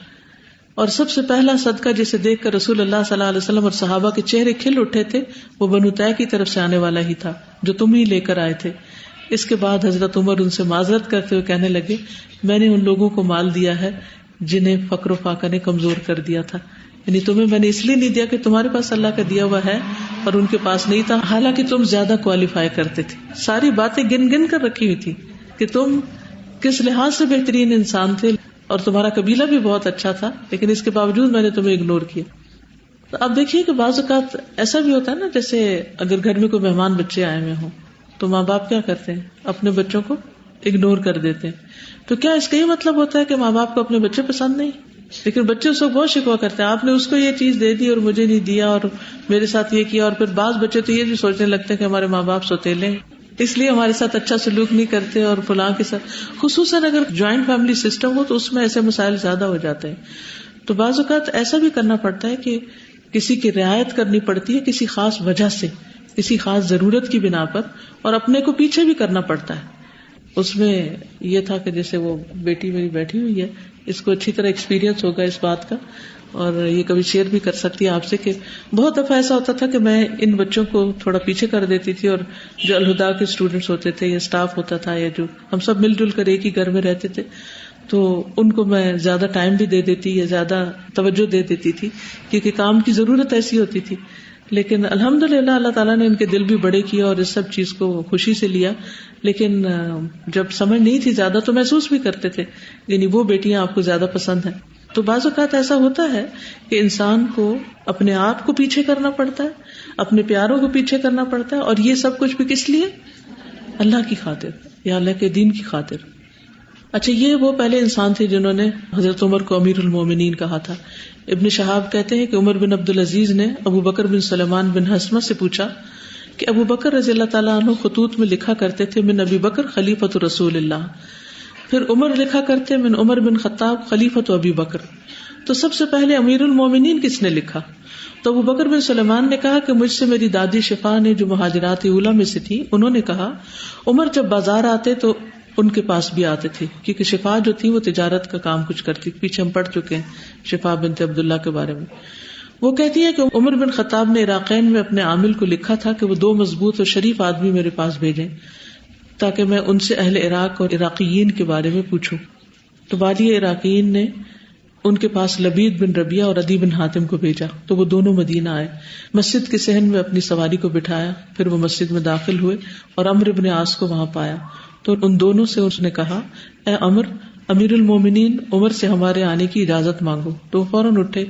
[SPEAKER 1] اور سب سے پہلا صدقہ جسے دیکھ کر رسول اللہ صلی اللہ علیہ وسلم اور صحابہ کے چہرے کھل اٹھے تھے وہ بنو طے کی طرف سے آنے والا ہی تھا جو تم ہی لے کر آئے تھے. اس کے بعد حضرت عمر ان سے معذرت کرتے ہوئے کہنے لگے میں نے ان لوگوں کو مال دیا ہے جنہیں فقر و فاقہ نے کمزور کر دیا تھا. یعنی تمہیں میں نے اس لیے نہیں دیا کہ تمہارے پاس اللہ کا دیا ہوا ہے اور ان کے پاس نہیں تھا، حالانکہ تم زیادہ کوالیفائی کرتے تھے. ساری باتیں گن گن کر رکھی ہوئی تھی کہ تم کس لحاظ سے بہترین انسان تھے اور تمہارا قبیلہ بھی بہت اچھا تھا، لیکن اس کے باوجود میں نے تمہیں اگنور کیا. تو آپ دیکھیے کہ بعض اوقات ایسا بھی ہوتا ہے نا، جیسے اگر گھر میں کوئی مہمان بچے آئے ہوئے ہوں تو ماں باپ کیا کرتے ہیں، اپنے بچوں کو اگنور کر دیتے ہیں. تو کیا اس کا یہ مطلب ہوتا ہے کہ ماں باپ کو اپنے بچے پسند نہیں؟ لیکن بچے اس کو بہت شکوہ کرتے ہیں، آپ نے اس کو یہ چیز دے دی اور مجھے نہیں دیا اور میرے ساتھ یہ کیا. اور پھر بعض بچے تو یہ بھی سوچنے لگتے ہیں کہ ہمارے ماں باپ سوتیلے ہیں، اس لیے ہمارے ساتھ اچھا سلوک نہیں کرتے، اور فلاں کے ساتھ، خصوصاً اگر جوائنٹ فیملی سسٹم ہو تو اس میں ایسے مسائل زیادہ ہو جاتے ہیں. تو بعض اوقات ایسا بھی کرنا پڑتا ہے کہ کسی کی رعایت کرنی پڑتی ہے کسی خاص وجہ سے، کسی خاص ضرورت کی بنا پر، اور اپنے کو پیچھے بھی کرنا پڑتا ہے. اس میں یہ تھا کہ جیسے وہ بیٹی میری بیٹھی ہوئی ہے، اس کو اچھی طرح ایکسپیرینس ہوگا اس بات کا، اور یہ کبھی شیئر بھی کر سکتی ہے آپ سے کہ بہت دفعہ ایسا ہوتا تھا کہ میں ان بچوں کو تھوڑا پیچھے کر دیتی تھی، اور جو الہدا کے اسٹوڈینٹس ہوتے تھے یا اسٹاف ہوتا تھا یا جو ہم سب مل جل کر ایک ہی گھر میں رہتے تھے، تو ان کو میں زیادہ ٹائم بھی دے دیتی یا زیادہ توجہ دے دیتی تھی کیونکہ کام کی ضرورت ایسی ہوتی تھی. لیکن الحمدللہ اللہ تعالیٰ نے ان کے دل بھی بڑے کیے اور اس سب چیز کو خوشی سے لیا. لیکن جب سمجھ نہیں تھی زیادہ تو محسوس بھی کرتے تھے، یعنی وہ بیٹیاں آپ کو زیادہ پسند ہیں. تو بعض اوقات ایسا ہوتا ہے کہ انسان کو اپنے آپ کو پیچھے کرنا پڑتا ہے، اپنے پیاروں کو پیچھے کرنا پڑتا ہے، اور یہ سب کچھ بھی کس لیے؟ اللہ کی خاطر یا اللہ کے دین کی خاطر. اچھا، یہ وہ پہلے انسان تھے جنہوں نے حضرت عمر کو امیر المومنین کہا تھا. ابن شہاب کہتے ہیں کہ عمر بن عبدالعزیز نے ابو بکر بن سلمان بن حسمہ سے پوچھا کہ ابو بکر رضی اللہ تعالیٰ عنہ خطوط میں لکھا کرتے تھے من ابی بکر خلیفۃ رسول اللہ، پھر عمر لکھا کرتے من عمر بن خطاب خلیفۃ ابی بکر، تو سب سے پہلے امیر المومنین کس نے لکھا؟ تو ابو بکر بن سلمان نے کہا کہ مجھ سے میری دادی شفا نے جو مہاجرات اولا میں سے تھی، انہوں نے کہا عمر جب بازار آتے تو ان کے پاس بھی آتے تھے، کیونکہ شفا جو تھی وہ تجارت کا کام کچھ کرتی، پیچھے ہم پڑھ چکے ہیں شفا بنت عبداللہ کے بارے میں. وہ کہتی ہے کہ عمر بن خطاب نے عراقین میں اپنے عامل کو لکھا تھا کہ وہ 2 مضبوط اور شریف آدمی میرے پاس بھیجیں تاکہ میں ان سے اہل عراق اور عراقیین کے بارے میں پوچھوں. تو والی عراقیین نے ان کے پاس لبید بن ربیعہ اور عدی بن حاتم کو بھیجا، تو وہ دونوں مدینہ آئے، مسجد کے صحن میں اپنی سواری کو بٹھایا، پھر وہ مسجد میں داخل ہوئے اور عمرو بن عاص کو وہاں پایا. تو ان دونوں سے اس نے کہا اے عمر، امیر المومنین عمر سے ہمارے آنے کی اجازت مانگو. تو فوراً اٹھے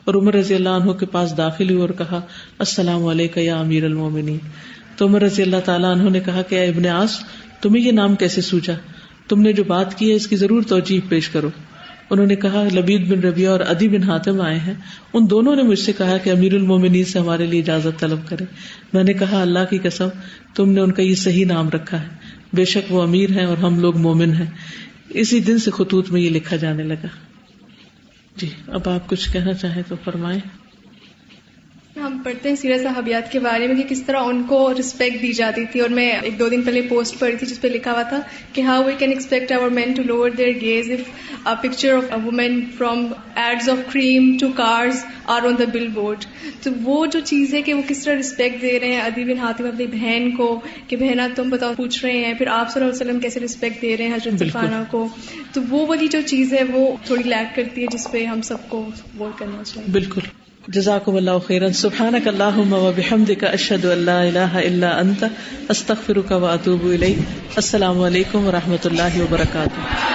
[SPEAKER 1] اور عمر رضی اللہ عنہ کے پاس داخل ہوئے اور کہا السلام علیکم یا امیر المومنین. تو عمر رضی اللہ تعالیٰ عنہ نے کہا کہ اے ابن عاص، تمہیں یہ نام کیسے سوچا؟ تم نے جو بات کی ہے اس کی ضرور توجیہ پیش کرو. انہوں نے کہا لبید بن ربیعہ اور عدی بن حاتم آئے ہیں، ان دونوں نے مجھ سے کہا کہ امیر المومنین سے ہمارے لیے اجازت طلب کرے. میں نے کہا اللہ کی قسم تم نے ان کا یہ صحیح نام رکھا ہے، بے شک وہ امیر ہیں اور ہم لوگ مومن ہیں. اسی دن سے خطوط میں یہ لکھا جانے لگا. جی اب آپ کچھ کہنا چاہیں تو فرمائیں.
[SPEAKER 14] ہم پڑھتے ہیں سیرت صحابیات کے بارے میں کہ کس طرح ان کو رسپیکٹ دی جاتی تھی، اور میں 1-2 دن پہلے پوسٹ پڑھی تھی جس پہ لکھا ہوا تھا کہ how we can expect our men to lower their gaze if picture of a woman from ads of cream to cars are on the billboard. تو وہ جو چیز ہے کہ وہ کس طرح رسپیکٹ دے رہے ہیں عدی بن حاتم اپنی بہن کو کہ بہنا تم بتاؤ پوچھ رہے ہیں، پھر آپ صلی اللہ علیہ وسلم کیسے رسپیکٹ دے رہے ہیں حضرت صفانہ کو. تو وہ والی جو چیز ہے وہ تھوڑی لیک کرتی ہے جس پہ ہم سب کو غور کرنا چاہیے.
[SPEAKER 1] بالکل. جزاکم اللہ خیرا. سبحانک اللہم وبحمدک، اشہد ان لا الہ الا انت، استغفرک واتوب الیک. السلام علیکم ورحمۃ اللہ وبرکاتہ.